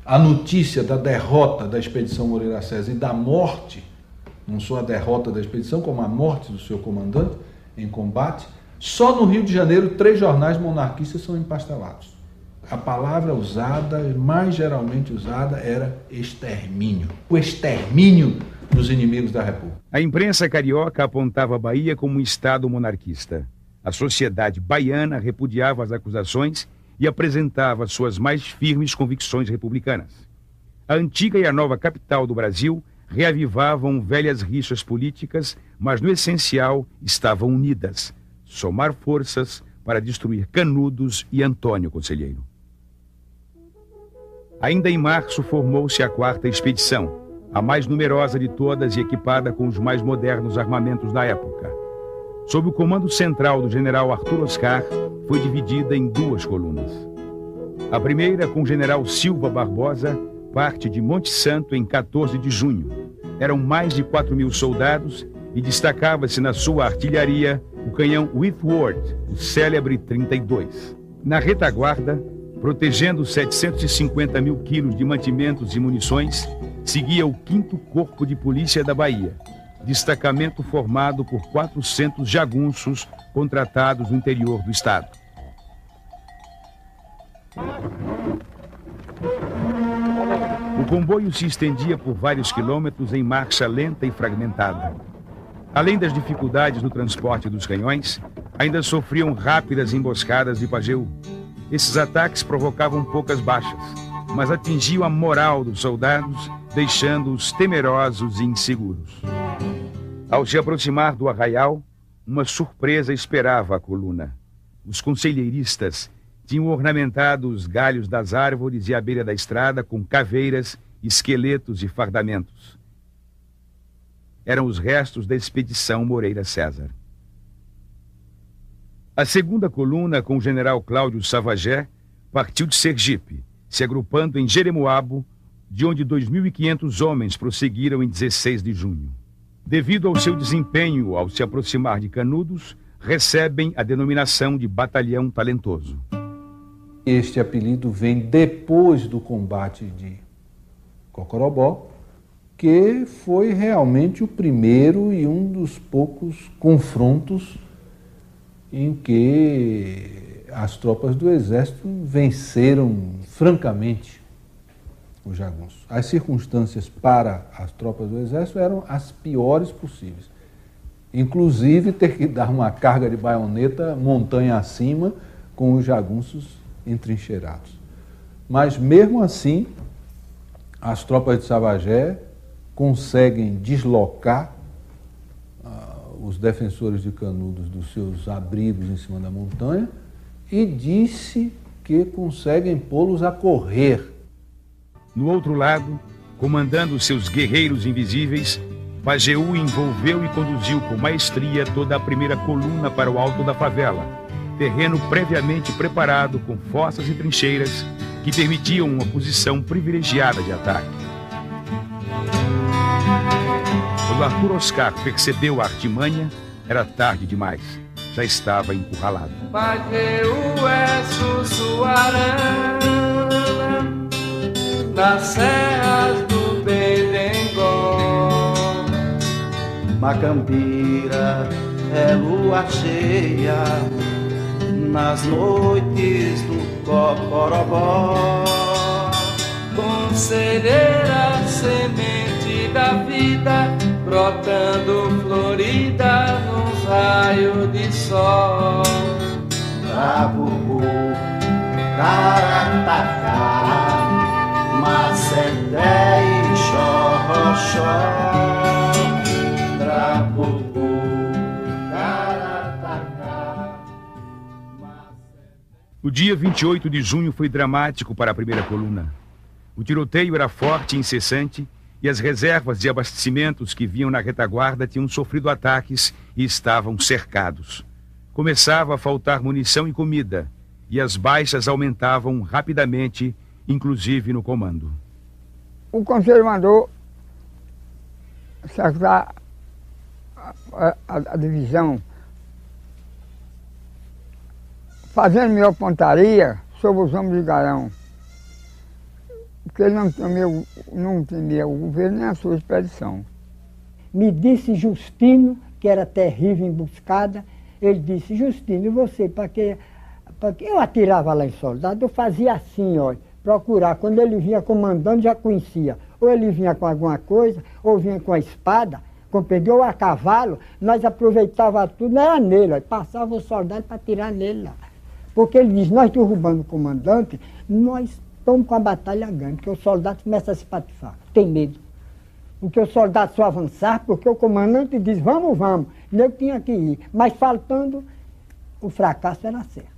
a notícia da derrota da expedição Moreira César e da morte, não só a derrota da expedição, como a morte do seu comandante em combate, só no Rio de Janeiro 3 jornais monarquistas são empastelados. A palavra usada, mais geralmente usada, era extermínio. O extermínio dos inimigos da República. A imprensa carioca apontava a Bahia como um estado monarquista. A sociedade baiana repudiava as acusações e apresentava suas mais firmes convicções republicanas. A antiga e a nova capital do Brasil reavivavam velhas rixas políticas, mas no essencial estavam unidas: somar forças para destruir Canudos e Antônio Conselheiro. Ainda em março formou-se a 4ª expedição, a mais numerosa de todas e equipada com os mais modernos armamentos da época. Sob o comando central do general Arthur Oscar, foi dividida em 2 colunas. A primeira, com o general Silva Barbosa, parte de Monte Santo em 14 de junho. Eram mais de 4.000 soldados e destacava-se na sua artilharia o canhão Whitworth, o célebre 32. Na retaguarda, protegendo 750 mil quilos de mantimentos e munições, seguia o 5º Corpo de Polícia da Bahia, destacamento formado por 400 jagunços contratados no interior do estado. O comboio se estendia por vários quilômetros em marcha lenta e fragmentada. Além das dificuldades no transporte dos canhões, ainda sofriam rápidas emboscadas de Pajeú. Esses ataques provocavam poucas baixas, mas atingiam a moral dos soldados, deixando-os temerosos e inseguros. Ao se aproximar do arraial, uma surpresa esperava a coluna. Os conselheiristas tinham ornamentado os galhos das árvores e a beira da estrada com caveiras, esqueletos e fardamentos. Eram os restos da expedição Moreira César. A 2ª coluna, com o general Cláudio Savagé, partiu de Sergipe, se agrupando em Jeremoabo, de onde 2.500 homens prosseguiram em 16 de junho. Devido ao seu desempenho ao se aproximar de Canudos, recebem a denominação de Batalhão Talentoso. Este apelido vem depois do combate de Cocorobó, que foi realmente o primeiro e um dos poucos confrontos em que as tropas do Exército venceram francamente os jagunços. As circunstâncias para as tropas do Exército eram as piores possíveis. Inclusive ter que dar uma carga de baioneta montanha acima com os jagunços entrincheirados. Mas mesmo assim, as tropas de Savagé conseguem deslocar os defensores de Canudos dos seus abrigos em cima da montanha e disse que conseguem pô-los a correr. No outro lado, comandando seus guerreiros invisíveis, Pajeú envolveu e conduziu com maestria toda a primeira coluna para o alto da favela, terreno previamente preparado com fossas e trincheiras que permitiam uma posição privilegiada de ataque. Quando Arthur Oscar percebeu a artimanha, era tarde demais. Já estava encurralado. Pajeú é Sussuarana, nas serras do Bedengol. Macambira é lua cheia, nas noites do Cocorobó. Conselheira, semente da vida, brotando florida nos raios de sol. Trabucu, Caratacá, Macedé e Xorroxó. Trabucu, Caratacá. O dia 28 de junho foi dramático para a primeira coluna. O tiroteio era forte e incessante, e as reservas de abastecimentos que vinham na retaguarda tinham sofrido ataques e estavam cercados. Começava a faltar munição e comida, e as baixas aumentavam rapidamente, inclusive no comando. O conselho mandou cercar a divisão, fazendo minha pontaria sobre os homens de Garão, porque ele não temia o governo nem a sua expedição. Me disse Justino, que era terrível emboscada, ele disse, Justino, e você, para que eu atirava lá em soldado, eu fazia assim, ó, procurar, quando ele vinha comandando, já conhecia, ou ele vinha com alguma coisa, ou vinha com a espada, compreendeu, ou a cavalo, nós aproveitava tudo, não era nele, ó, passava o soldado para atirar nele lá. Porque ele diz, nós derrubando o comandante, nós estamos com a batalha ganha, porque o soldado começa a se patifar, tem medo. Porque o soldado só avançar, porque o comandante diz, vamos, vamos. Eu tinha que ir, mas faltando, o fracasso era certo.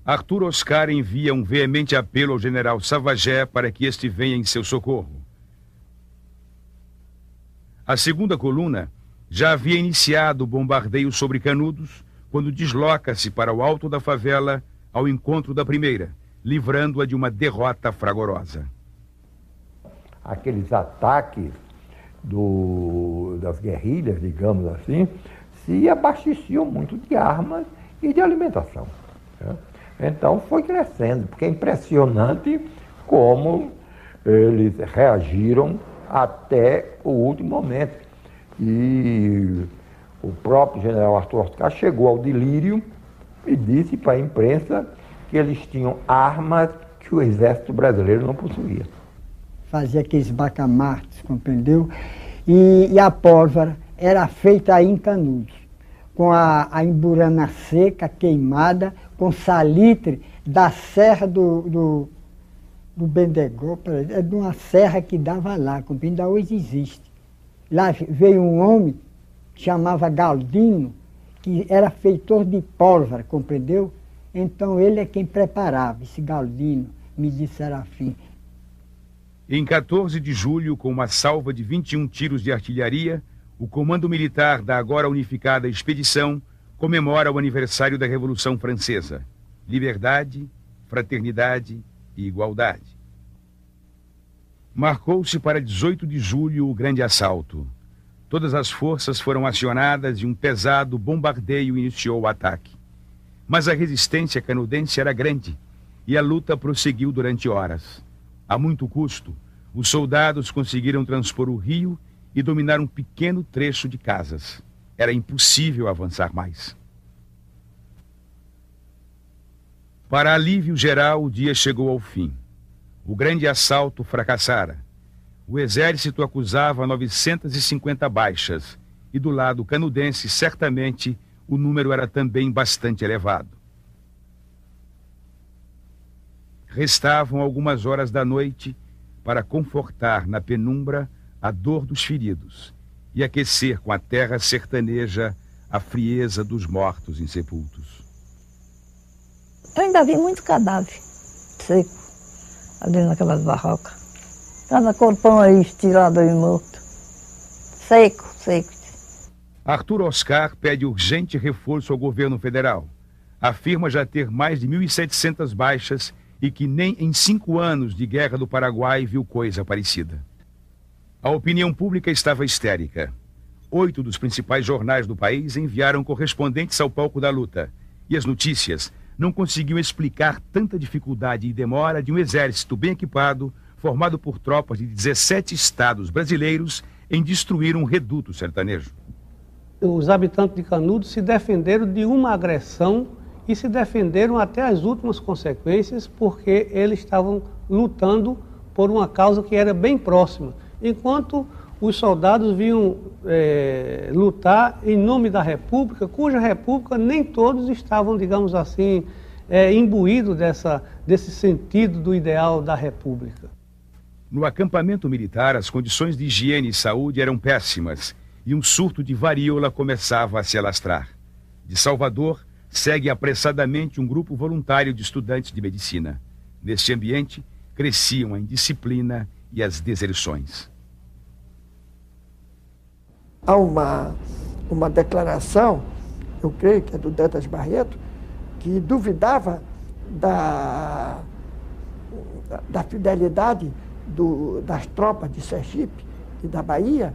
Arthur Oscar envia um veemente apelo ao general Savagé para que este venha em seu socorro. A segunda coluna já havia iniciado o bombardeio sobre Canudos, quando desloca-se para o alto da favela ao encontro da primeira, livrando-a de uma derrota fragorosa. Aqueles ataques das guerrilhas, digamos assim, se abasteciam muito de armas e de alimentação. Né? Então foi crescendo, porque é impressionante como eles reagiram até o último momento. E o próprio general Arthur Oscar chegou ao delírio e disse para a imprensa que eles tinham armas que o exército brasileiro não possuía. Fazia aqueles bacamartes, compreendeu? E a pólvora era feita aí em Canudos, com a emburana seca, queimada, com salitre da serra do Bendegó, é de uma serra que dava lá, compreendeu? Ainda hoje existe. Lá veio um homem que chamava Galdino, que era feitor de pólvora, compreendeu? Então ele é quem preparava, esse Galdino, me disse Serafim. Em 14 de julho, com uma salva de 21 tiros de artilharia, o Comando Militar da agora unificada expedição comemora o aniversário da Revolução Francesa. Liberdade, fraternidade e igualdade. Marcou-se para 18 de julho o grande assalto. Todas as forças foram acionadas e um pesado bombardeio iniciou o ataque. Mas a resistência canudense era grande e a luta prosseguiu durante horas. A muito custo, os soldados conseguiram transpor o rio e dominar um pequeno trecho de casas. Era impossível avançar mais. Para alívio geral, o dia chegou ao fim. O grande assalto fracassara. O exército acusava 950 baixas e do lado canudense, certamente, o número era também bastante elevado. Restavam algumas horas da noite para confortar na penumbra a dor dos feridos e aquecer com a terra sertaneja a frieza dos mortos insepultos. Eu ainda vi muito cadáver seco ali naquelas barrocas. Cada corpão aí estirado e morto. Seco, seco. Arthur Oscar pede urgente reforço ao governo federal. Afirma já ter mais de 1.700 baixas e que nem em 5 anos de guerra do Paraguai viu coisa parecida. A opinião pública estava histérica. 8 dos principais jornais do país enviaram correspondentes ao palco da luta. E as notícias não conseguiam explicar tanta dificuldade e demora de um exército bem equipado, formado por tropas de 17 estados brasileiros, em destruir um reduto sertanejo. Os habitantes de Canudos se defenderam de uma agressão e se defenderam até as últimas consequências, porque eles estavam lutando por uma causa que era bem próxima, enquanto os soldados vinham lutar em nome da República, cuja República nem todos estavam, digamos assim, imbuídos desse sentido do ideal da República. No acampamento militar, as condições de higiene e saúde eram péssimas e um surto de varíola começava a se alastrar. De Salvador, segue apressadamente um grupo voluntário de estudantes de medicina. Neste ambiente, cresciam a indisciplina e as deserções. Há uma declaração, eu creio que é do Dantas Barreto, que duvidava da fidelidade das tropas de Sergipe e da Bahia,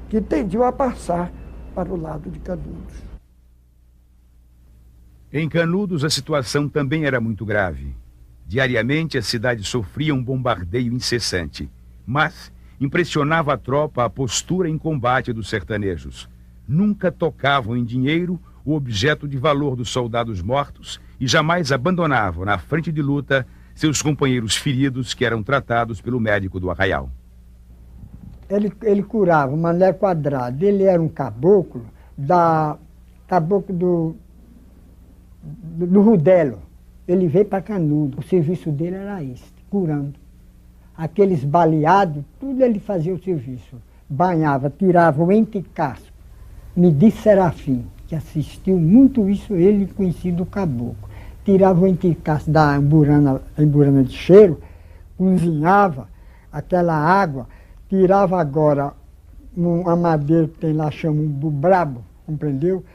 que tendiam a passar para o lado de Canudos. Em Canudos, a situação também era muito grave. Diariamente, a cidade sofria um bombardeio incessante, mas impressionava a tropa a postura em combate dos sertanejos. Nunca tocavam em dinheiro o objeto de valor dos soldados mortos e jamais abandonavam na frente de luta seus companheiros feridos que eram tratados pelo médico do arraial. Ele curava o Mané Quadrado. Ele era um caboclo do Rudelo. Ele veio para Canudos. O serviço dele era esse, curando. Aqueles baleados, tudo ele fazia o serviço. Banhava, tirava o ente-casco. Medi Serafim, que assistiu muito isso, ele conhecido o caboclo. Tirava o ente-casco da emburana de cheiro, cozinhava aquela água, tirava agora uma madeira que tem lá, chama do brabo, compreendeu?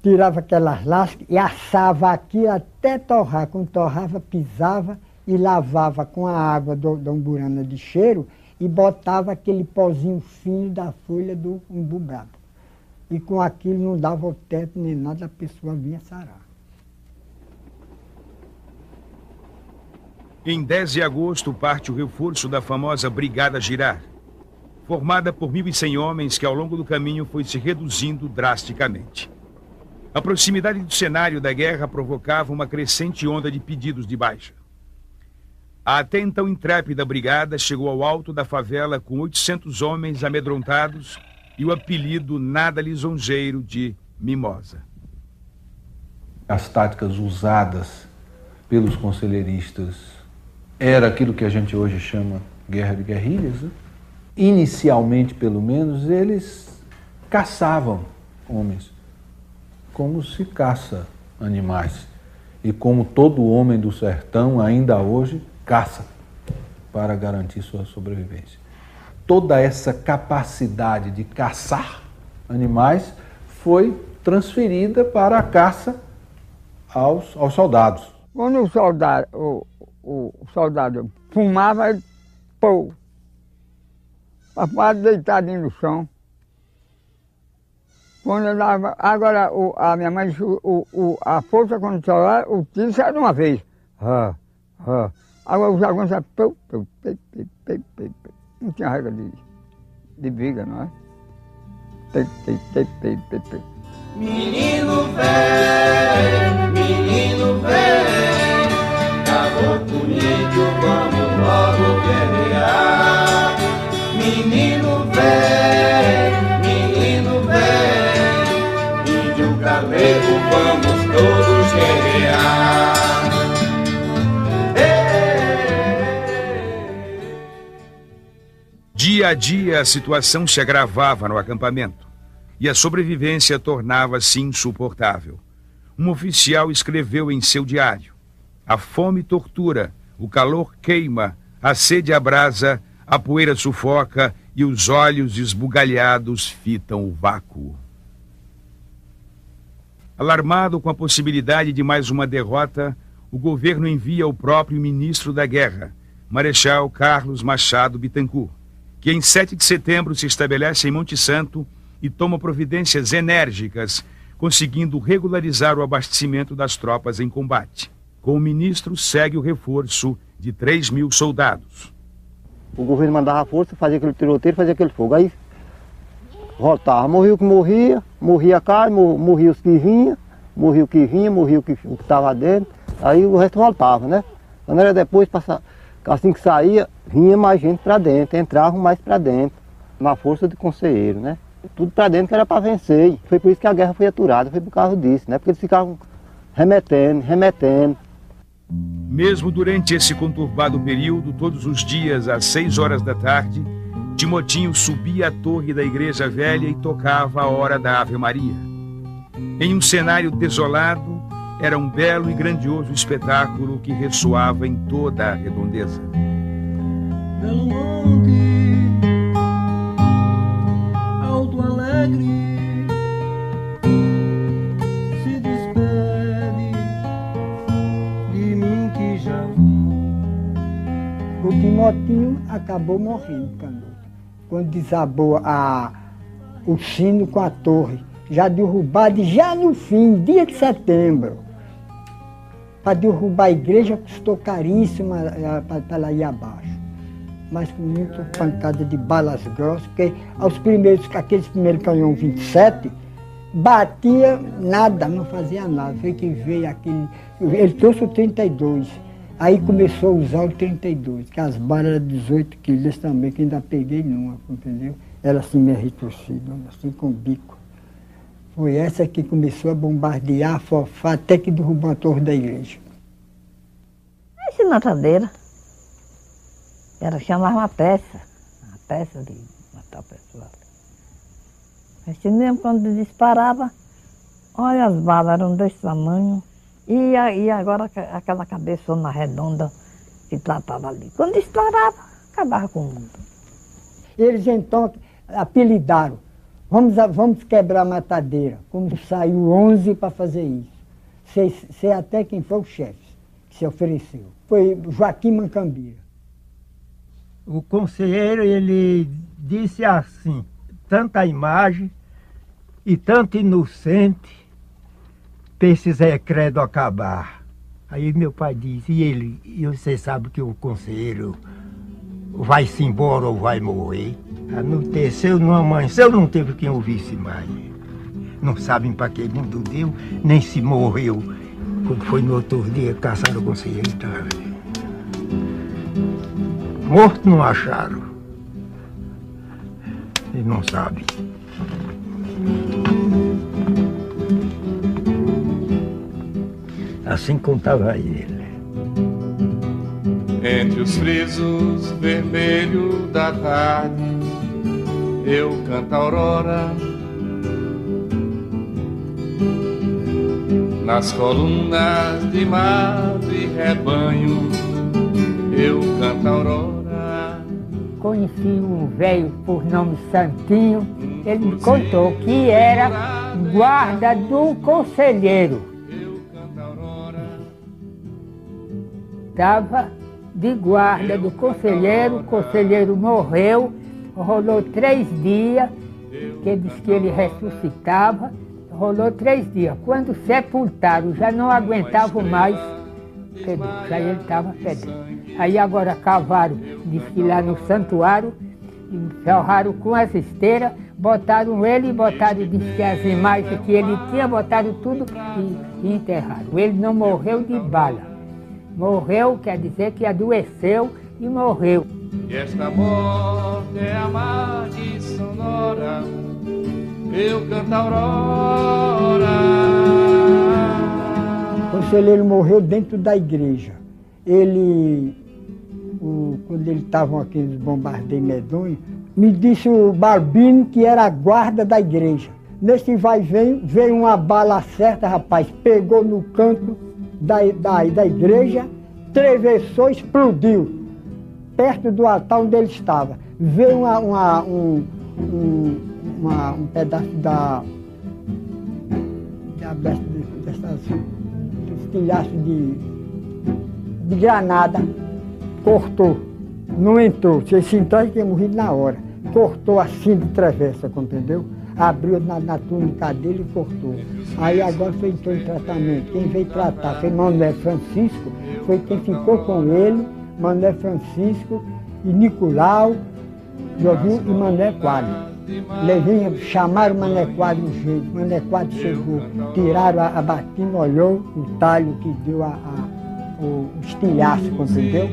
Tirava aquelas lascas e assava aqui até torrar. Quando torrava, pisava e lavava com a água da umburana de cheiro e botava aquele pozinho fino da folha do umbu brabo. E com aquilo não dava o teto nem nada, a pessoa vinha sarar. Em 10 de agosto parte o reforço da famosa Brigada Girard, formada por 1.100 homens que ao longo do caminho foi se reduzindo drasticamente. A proximidade do cenário da guerra provocava uma crescente onda de pedidos de baixa. A até então intrépida brigada chegou ao alto da favela com 800 homens amedrontados e o apelido nada lisonjeiro de Mimosa. As táticas usadas pelos conselheiristas era aquilo que a gente hoje chama guerra de guerrilhas, né? Inicialmente, pelo menos, eles caçavam homens, como se caça animais. E como todo homem do sertão, ainda hoje, caça para garantir sua sobrevivência. Toda essa capacidade de caçar animais foi transferida para a caça aos soldados. Quando o soldado fumava, ele pô, papai deitadinho no chão. Quando eu dava, agora a minha mãe disse, a força quando solar, o tiro sai de uma vez. Agora os aguentos não tinha regra de briga, não é? Menino vem, caboclo índio, vamos logo guerrear. Menino vem, índio galego, vamos todos guerrear. Dia a dia a situação se agravava no acampamento e a sobrevivência tornava-se insuportável. Um oficial escreveu em seu diário: a fome tortura, o calor queima, a sede abrasa, a poeira sufoca e os olhos esbugalhados fitam o vácuo. Alarmado com a possibilidade de mais uma derrota, o governo envia o próprio ministro da Guerra, Marechal Carlos Machado Bittencourt, que em 7 de setembro se estabelece em Monte Santo e toma providências enérgicas, conseguindo regularizar o abastecimento das tropas em combate. Com o ministro segue o reforço de 3.000 soldados. O governo mandava força, fazia aquele tiroteio, fazia aquele fogo. Aí voltava, morria o que morria, morria a carne, morria os que vinham, morria o que vinha, morria o que estava dentro. Aí o resto voltava, né? Quando era depois, assim que saía, vinha mais gente para dentro, entravam mais para dentro, na força de conselheiro, né? Tudo para dentro que era para vencer. Foi por isso que a guerra foi aturada, foi por causa disso, né? Porque eles ficavam remetendo. Mesmo durante esse conturbado período, todos os dias, às 6 horas da tarde, Timotinho subia à torre da Igreja Velha e tocava a hora da Ave Maria. Em um cenário desolado, era um belo e grandioso espetáculo que ressoava em toda a redondeza. Belo monte, alto alegre, se despede de mim que já vi. O Timotinho acabou morrendo, Canudo, quando desabou o sino com a torre, já derrubado, já no fim, dia de setembro. Para derrubar a igreja custou caríssimo para ela ir abaixo. Mas com muita pancada de balas grossas, porque aqueles primeiros canhão 27, batia nada, não fazia nada. Foi que veio aquele. Ele trouxe o 32. Aí começou a usar o 32, que as balas eram 18 quilos também, que ainda peguei numa, entendeu? Era assim meio retorcida, assim com o bico. Foi essa que começou a bombardear, a fofar, até que derrubou a torre da igreja. Essa matadeira. Era chamar uma peça de matar o pessoal. Assim mesmo, quando disparava, olha, as balas eram desse tamanho. E agora aquela cabeçona redonda que tratava ali. Quando disparava, acabava com o mundo. Eles então apelidaram. Vamos quebrar a matadeira. Como saiu 11 para fazer isso. Sei até quem foi o chefe que se ofereceu. Foi Joaquim Mancambira. O conselheiro, ele disse assim, tanta imagem e tanto inocente para esse Zé Credo acabar. Aí meu pai disse, e você sabe que o conselheiro vai-se embora ou vai morrer? Anoiteceu, não amanheceu, não teve quem ouvisse mais. Não sabem para que mundo deu, nem se morreu. Quando foi no outro dia, caçaram o conselheiro. Morto não acharam. Ele não sabe. Assim contava ele. Entre os frisos vermelhos da tarde, eu canto a aurora. Nas colunas de mato e rebanho, eu canto a aurora. Conheci um velho por nome Santinho, ele me contou que era guarda do conselheiro. Estava de guarda do conselheiro, o conselheiro morreu, rolou 3 dias, que disse que ele ressuscitava, rolou 3 dias. Quando sepultaram, já não aguentavam mais, já ele estava fedendo. Aí agora cavaram, disse que lá no santuário, ferraram com as esteiras, botaram ele e botaram, disse que as imagens que ele tinha, botaram tudo e enterraram. Ele não morreu de bala. Morreu, quer dizer que adoeceu e morreu. E esta morte é a margem sonora, eu canto a aurora. O conselheiro morreu dentro da igreja. Quando eles estavam aqueles bombardeios medonhos, me disse o Barbino que era a guarda da igreja. Nesse vai e vem, veio uma bala certa, rapaz, pegou no canto da igreja, atravessou, explodiu, perto do altar onde ele estava. Veio um pedaço desse tilhaço de granada, cortou Não entrou. Se esse entrar, ele tinha morrido na hora. Cortou assim de travessa, compreendeu? Abriu na túnica dele e cortou. Aí agora foi entrou em tratamento. Quem veio tratar foi Manuel Francisco, foi quem ficou com ele, Manuel Francisco e Nicolau, e Manuel Quadro. Chamaram o Manuel Quadro um jeito, o Manuel Quadro chegou, tiraram a batina, olhou o talho que deu o estilhaço, compreendeu?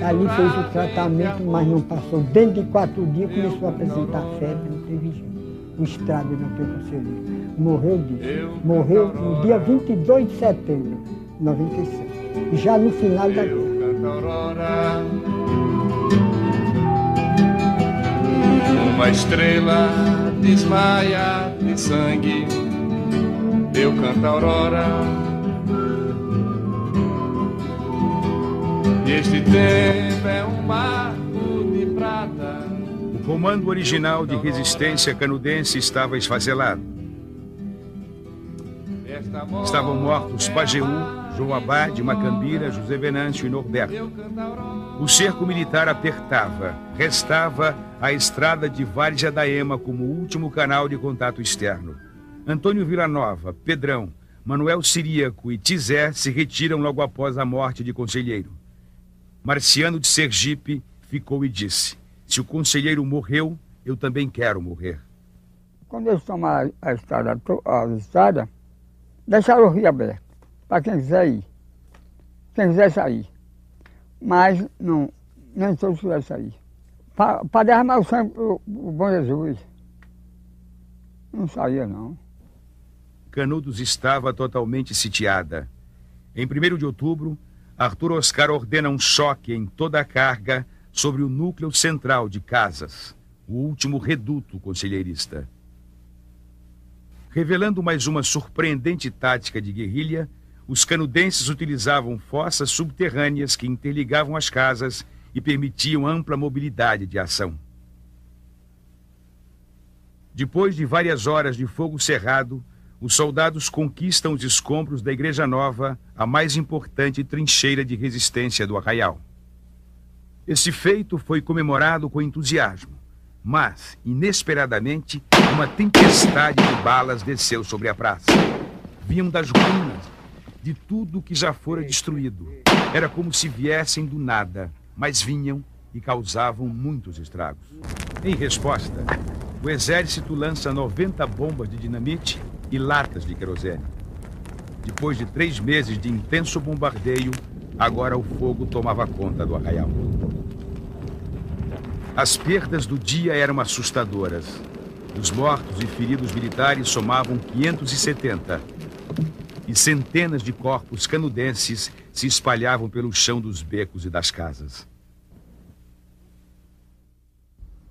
Ali fez o tratamento, mas não passou. Dentro de 4 dias começou a apresentar febre, não teve jeito. O estrago não teve conselheiro. Morreu disso. Morreu no dia 22 de setembro de 96, já no final da guerra. Uma estrela desmaia de sangue, eu canto a aurora. E este tempo é um marco de prata. O comando original de resistência canudense estava esfacelado. Estavam mortos Pajeú, João Abade, Macambira, José Venâncio e Norberto. O cerco militar apertava. Restava a estrada de Várzea da Ema como último canal de contato externo. Antônio Villanova, Pedrão, Manuel Ciríaco e Tizé se retiram logo após a morte de Conselheiro. Marciano de Sergipe ficou e disse: se o conselheiro morreu, eu também quero morrer. Quando eles tomaram a estrada, deixaram o rio aberto, para quem quiser ir, quem quiser sair. Mas não, nem todos quiseram sair. Para derramar o sangue para o bom Jesus. Não saía, não. Canudos estava totalmente sitiada. Em 1º de outubro, Arthur Oscar ordena um choque em toda a carga sobre o núcleo central de Casas, o último reduto conselheirista. Revelando mais uma surpreendente tática de guerrilha, os canudenses utilizavam fossas subterrâneas que interligavam as casas e permitiam ampla mobilidade de ação. Depois de várias horas de fogo cerrado, os soldados conquistam os escombros da Igreja Nova, a mais importante trincheira de resistência do Arraial. Esse feito foi comemorado com entusiasmo, mas, inesperadamente, uma tempestade de balas desceu sobre a praça. Vinham das ruínas, de tudo que já fora destruído. Era como se viessem do nada, mas vinham e causavam muitos estragos. Em resposta, o exército lança 90 bombas de dinamite e latas de querosene. Depois de 3 meses de intenso bombardeio, agora o fogo tomava conta do Arraial. As perdas do dia eram assustadoras. Os mortos e feridos militares somavam 570. E centenas de corpos canudenses se espalhavam pelo chão dos becos e das casas.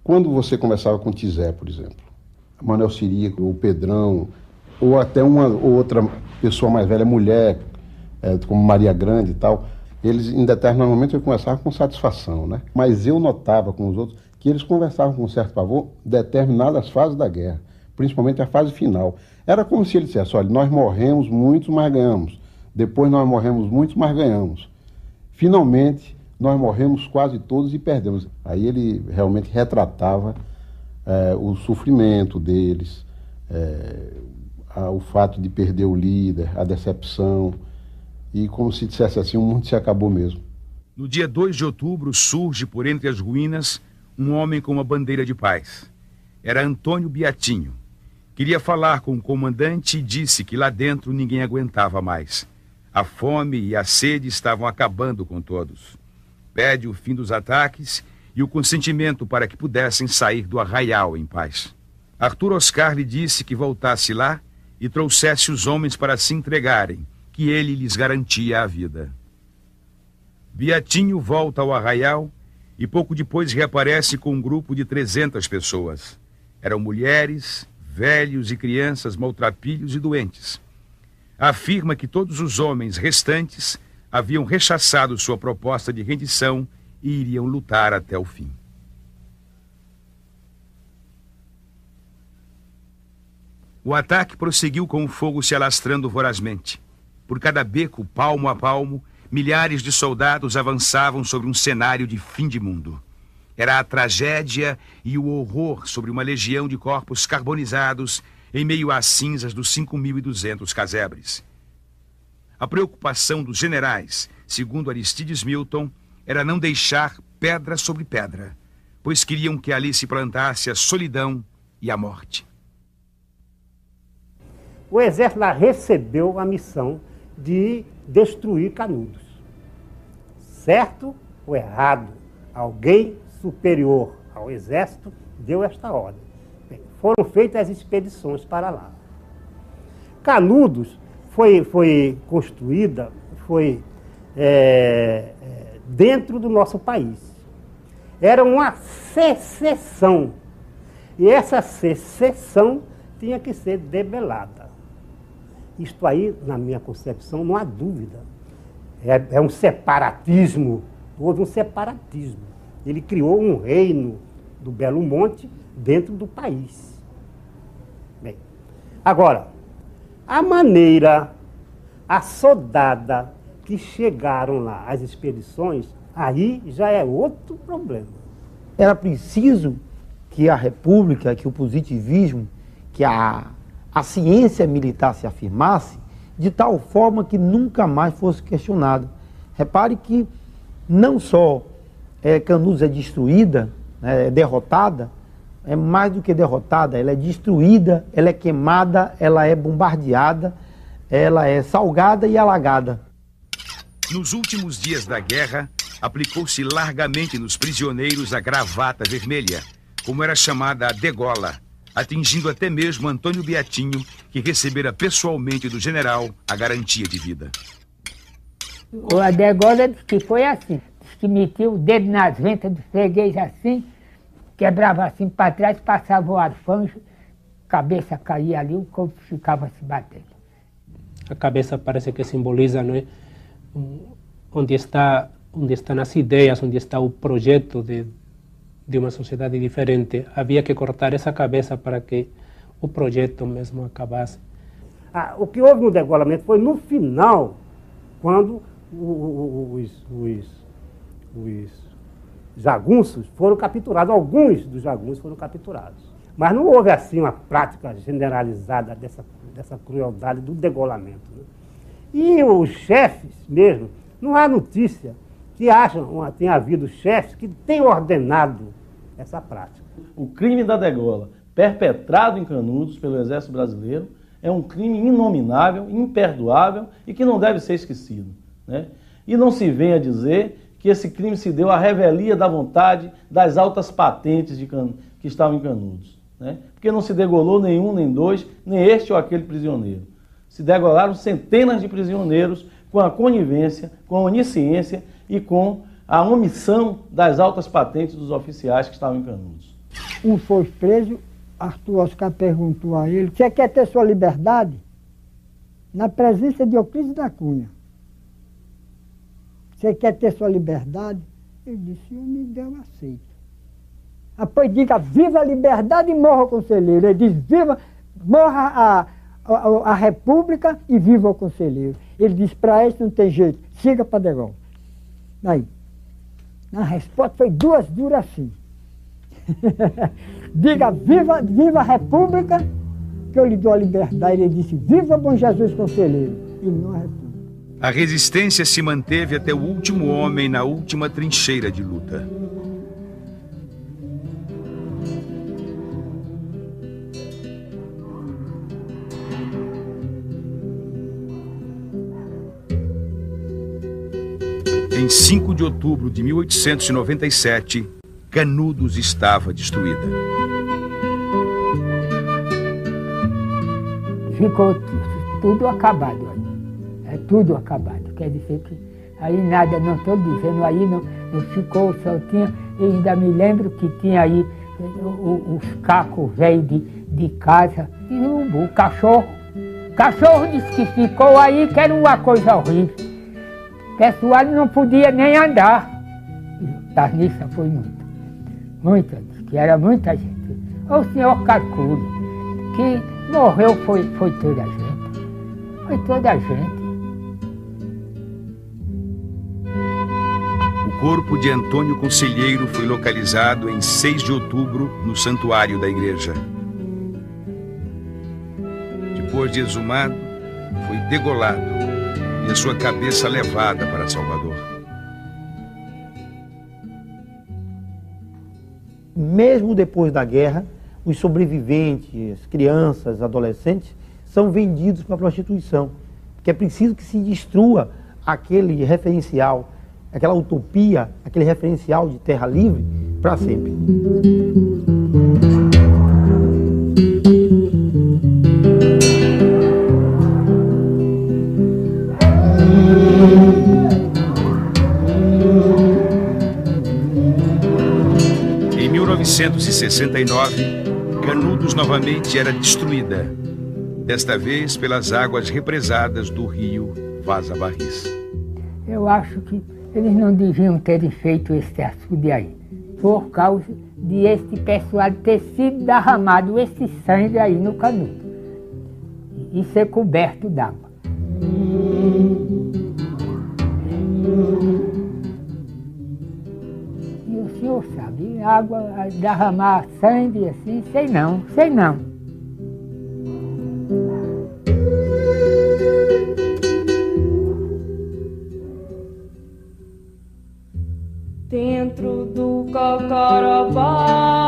Quando você conversava com Tizé, por exemplo, Manuel Ciríaco, o Pedrão, ou até uma ou outra pessoa mais velha, mulher, como Maria Grande e tal, eles em determinado momento conversavam com satisfação, né? Mas eu notava com os outros que eles conversavam com um certo pavor determinadas fases da guerra, principalmente a fase final. Era como se ele dissesse: olha, nós morremos muitos, mas ganhamos. Depois nós morremos muitos, mas ganhamos. Finalmente, nós morremos quase todos e perdemos. Aí ele realmente retratava o sofrimento deles, o fato de perder o líder, a decepção, e como se dissesse assim, o mundo se acabou mesmo. No dia 2 de outubro, surge por entre as ruínas um homem com uma bandeira de paz. Era Antônio Beatinho. Queria falar com o comandante e disse que lá dentro ninguém aguentava mais. A fome e a sede estavam acabando com todos. Pede o fim dos ataques e o consentimento para que pudessem sair do Arraial em paz. Arthur Oscar lhe disse que voltasse lá e trouxesse os homens para se entregarem, que ele lhes garantia a vida. Beatinho volta ao Arraial e pouco depois reaparece com um grupo de 300 pessoas. Eram mulheres, velhos e crianças maltrapilhos e doentes. Afirma que todos os homens restantes haviam rechaçado sua proposta de rendição e iriam lutar até o fim. O ataque prosseguiu com o fogo se alastrando vorazmente. Por cada beco, palmo a palmo, milhares de soldados avançavam sobre um cenário de fim de mundo. era a tragédia e o horror sobre uma legião de corpos carbonizados em meio às cinzas dos 5.200 casebres. A preocupação dos generais, segundo Aristides Milton, era não deixar pedra sobre pedra, pois queriam que ali se plantasse a solidão e a morte. O exército lá recebeu a missão de destruir Canudos. Certo ou errado, alguém superior ao exército deu esta ordem. Bem, foram feitas as expedições para lá. Canudos foi construída, dentro do nosso país. Era uma secessão. E essa secessão tinha que ser debelada. Isto aí, na minha concepção, não há dúvida. É um separatismo, houve um separatismo. Ele criou um reino do Belo Monte dentro do país. Bem, agora, a maneira assodada que chegaram lá as expedições, aí já é outro problema. Era preciso que a República, que o positivismo, que a ciência militar se afirmasse de tal forma que nunca mais fosse questionada. Repare que não só Canudos é destruída, é derrotada, é mais do que derrotada, ela é destruída, ela é queimada, ela é bombardeada, ela é salgada e alagada. Nos últimos dias da guerra, aplicou-se largamente nos prisioneiros a gravata vermelha, como era chamada a degola, atingindo até mesmo Antônio Beatinho, que recebera pessoalmente do general a garantia de vida. A degola diz que foi assim, diz que metia o dedo nas ventas do freguês assim, quebrava assim para trás, passava o arfanjo, a cabeça caía ali, o corpo ficava se batendo. A cabeça parece que simboliza, não é? Onde estão as ideias, onde está o projeto de uma sociedade diferente. Havia que cortar essa cabeça para que o projeto mesmo acabasse. O que houve no degolamento foi no final, quando os jagunços foram capturados, alguns dos jagunços foram capturados. Mas não houve assim uma prática generalizada dessa crueldade do degolamento, né? E os chefes mesmo, não há notícia que tenha havido chefes que tenham ordenado essa prática. O crime da degola, perpetrado em Canudos pelo Exército Brasileiro, é um crime inominável, imperdoável e que não deve ser esquecido, né? E não se venha dizer que esse crime se deu à revelia da vontade das altas patentes que estavam em Canudos, né? Porque não se degolou nenhum, nem dois, nem este ou aquele prisioneiro. Se degolaram centenas de prisioneiros com a conivência, com a onisciência e com a omissão das altas patentes dos oficiais que estavam em Canudos. Um foi preso, Arthur Oscar perguntou a ele: você quer ter sua liberdade? Na presença de Euclides da Cunha. Você quer ter sua liberdade? Ele disse: eu me deu, aceito. Pois diga, viva a liberdade e morra o conselheiro. Ele disse: viva, morra a República e viva o conselheiro. Ele disse: para isso não tem jeito, siga para degola. Aí, a resposta foi duas duras assim. Diga, viva a República, que eu lhe dou a liberdade. Ele disse: viva Bom Jesus Conselheiro, e não a República. A resistência se manteve até o último homem na última trincheira de luta. Em 5 de outubro de 1897, Canudos estava destruída. Ficou tudo acabado aí. É tudo acabado. Quer dizer que aí nada, não estou dizendo, aí não ficou, só tinha. Eu ainda me lembro que tinha aí os cacos velhos de casa, e o cachorro. O cachorro disse que ficou aí, que era uma coisa horrível. O pessoal não podia nem andar. Das missas foi muita, que era muita gente. O senhor calcule que morreu foi toda a gente. Foi toda a gente. O corpo de Antônio Conselheiro foi localizado em 6 de outubro no santuário da igreja. Depois de exumado, foi degolado e a sua cabeça levada para Salvador. Mesmo depois da guerra, os sobreviventes, crianças, adolescentes, são vendidos para a prostituição. Porque é preciso que se destrua aquele referencial, aquela utopia, aquele referencial de terra livre para sempre. Em 1969, Canudos novamente era destruída, desta vez pelas águas represadas do rio Vaza Barris. Eu acho que eles não deviam ter feito esse açude aí, por causa de este pessoal ter sido derramado esse sangue aí no canudo e ser coberto d'água. E o senhor sabe, água, derramar sangue assim, sei não, sei não. Dentro do Cocorobó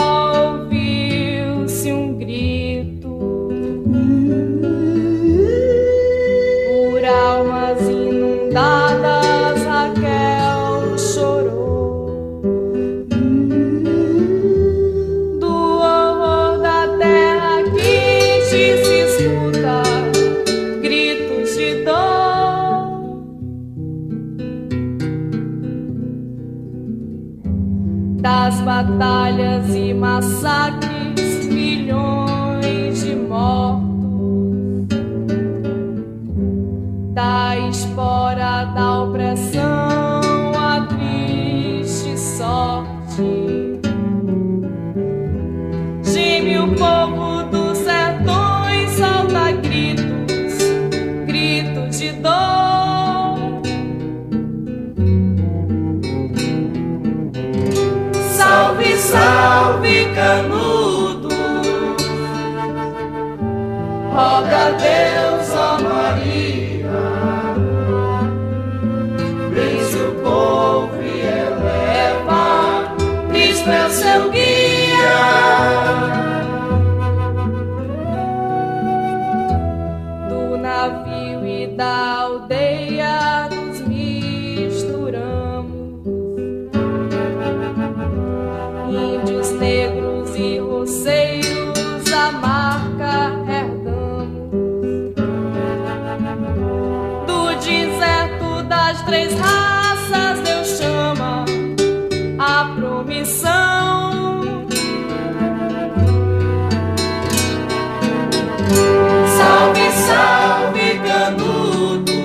ouviu-se um grito por almas inundadas. Raquel chorou do horror da terra que se escuta gritos de dor. Das batalhas e massacres, milhões de mortos, da espora da opressão, a triste sorte. Geme o povo dos sertões, solta gritos, gritos de dor. Salve, salve, Canudo, roga a Deus, ó Maria, vence o povo e eleva, Cristo é seu guia. Do navio e da aldeia nos misturamos, índios, negros e roceiros, a marca herdamos. Do deserto das 3 raças, Deus chama a promissão. Salve, salve, Canudo,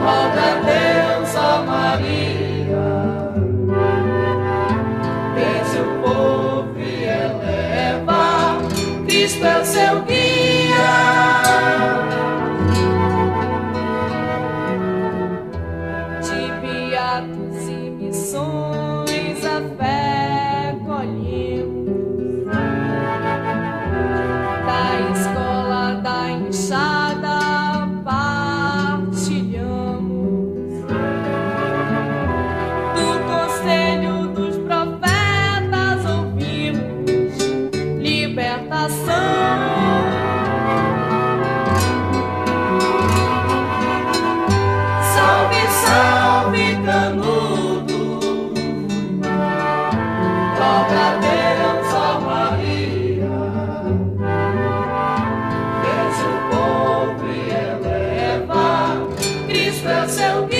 roga a Deus, ó Maria, vence o povo e eleva, Cristo é o seu guia. De beatos e missões a fé colhemos, da escola da enxada partilhamos, do conselho dos profetas ouvimos libertação. Salve, salve, Canudo, roga a Deus, ó Maria, vence o povo e eleva, Cristo é o seu guia.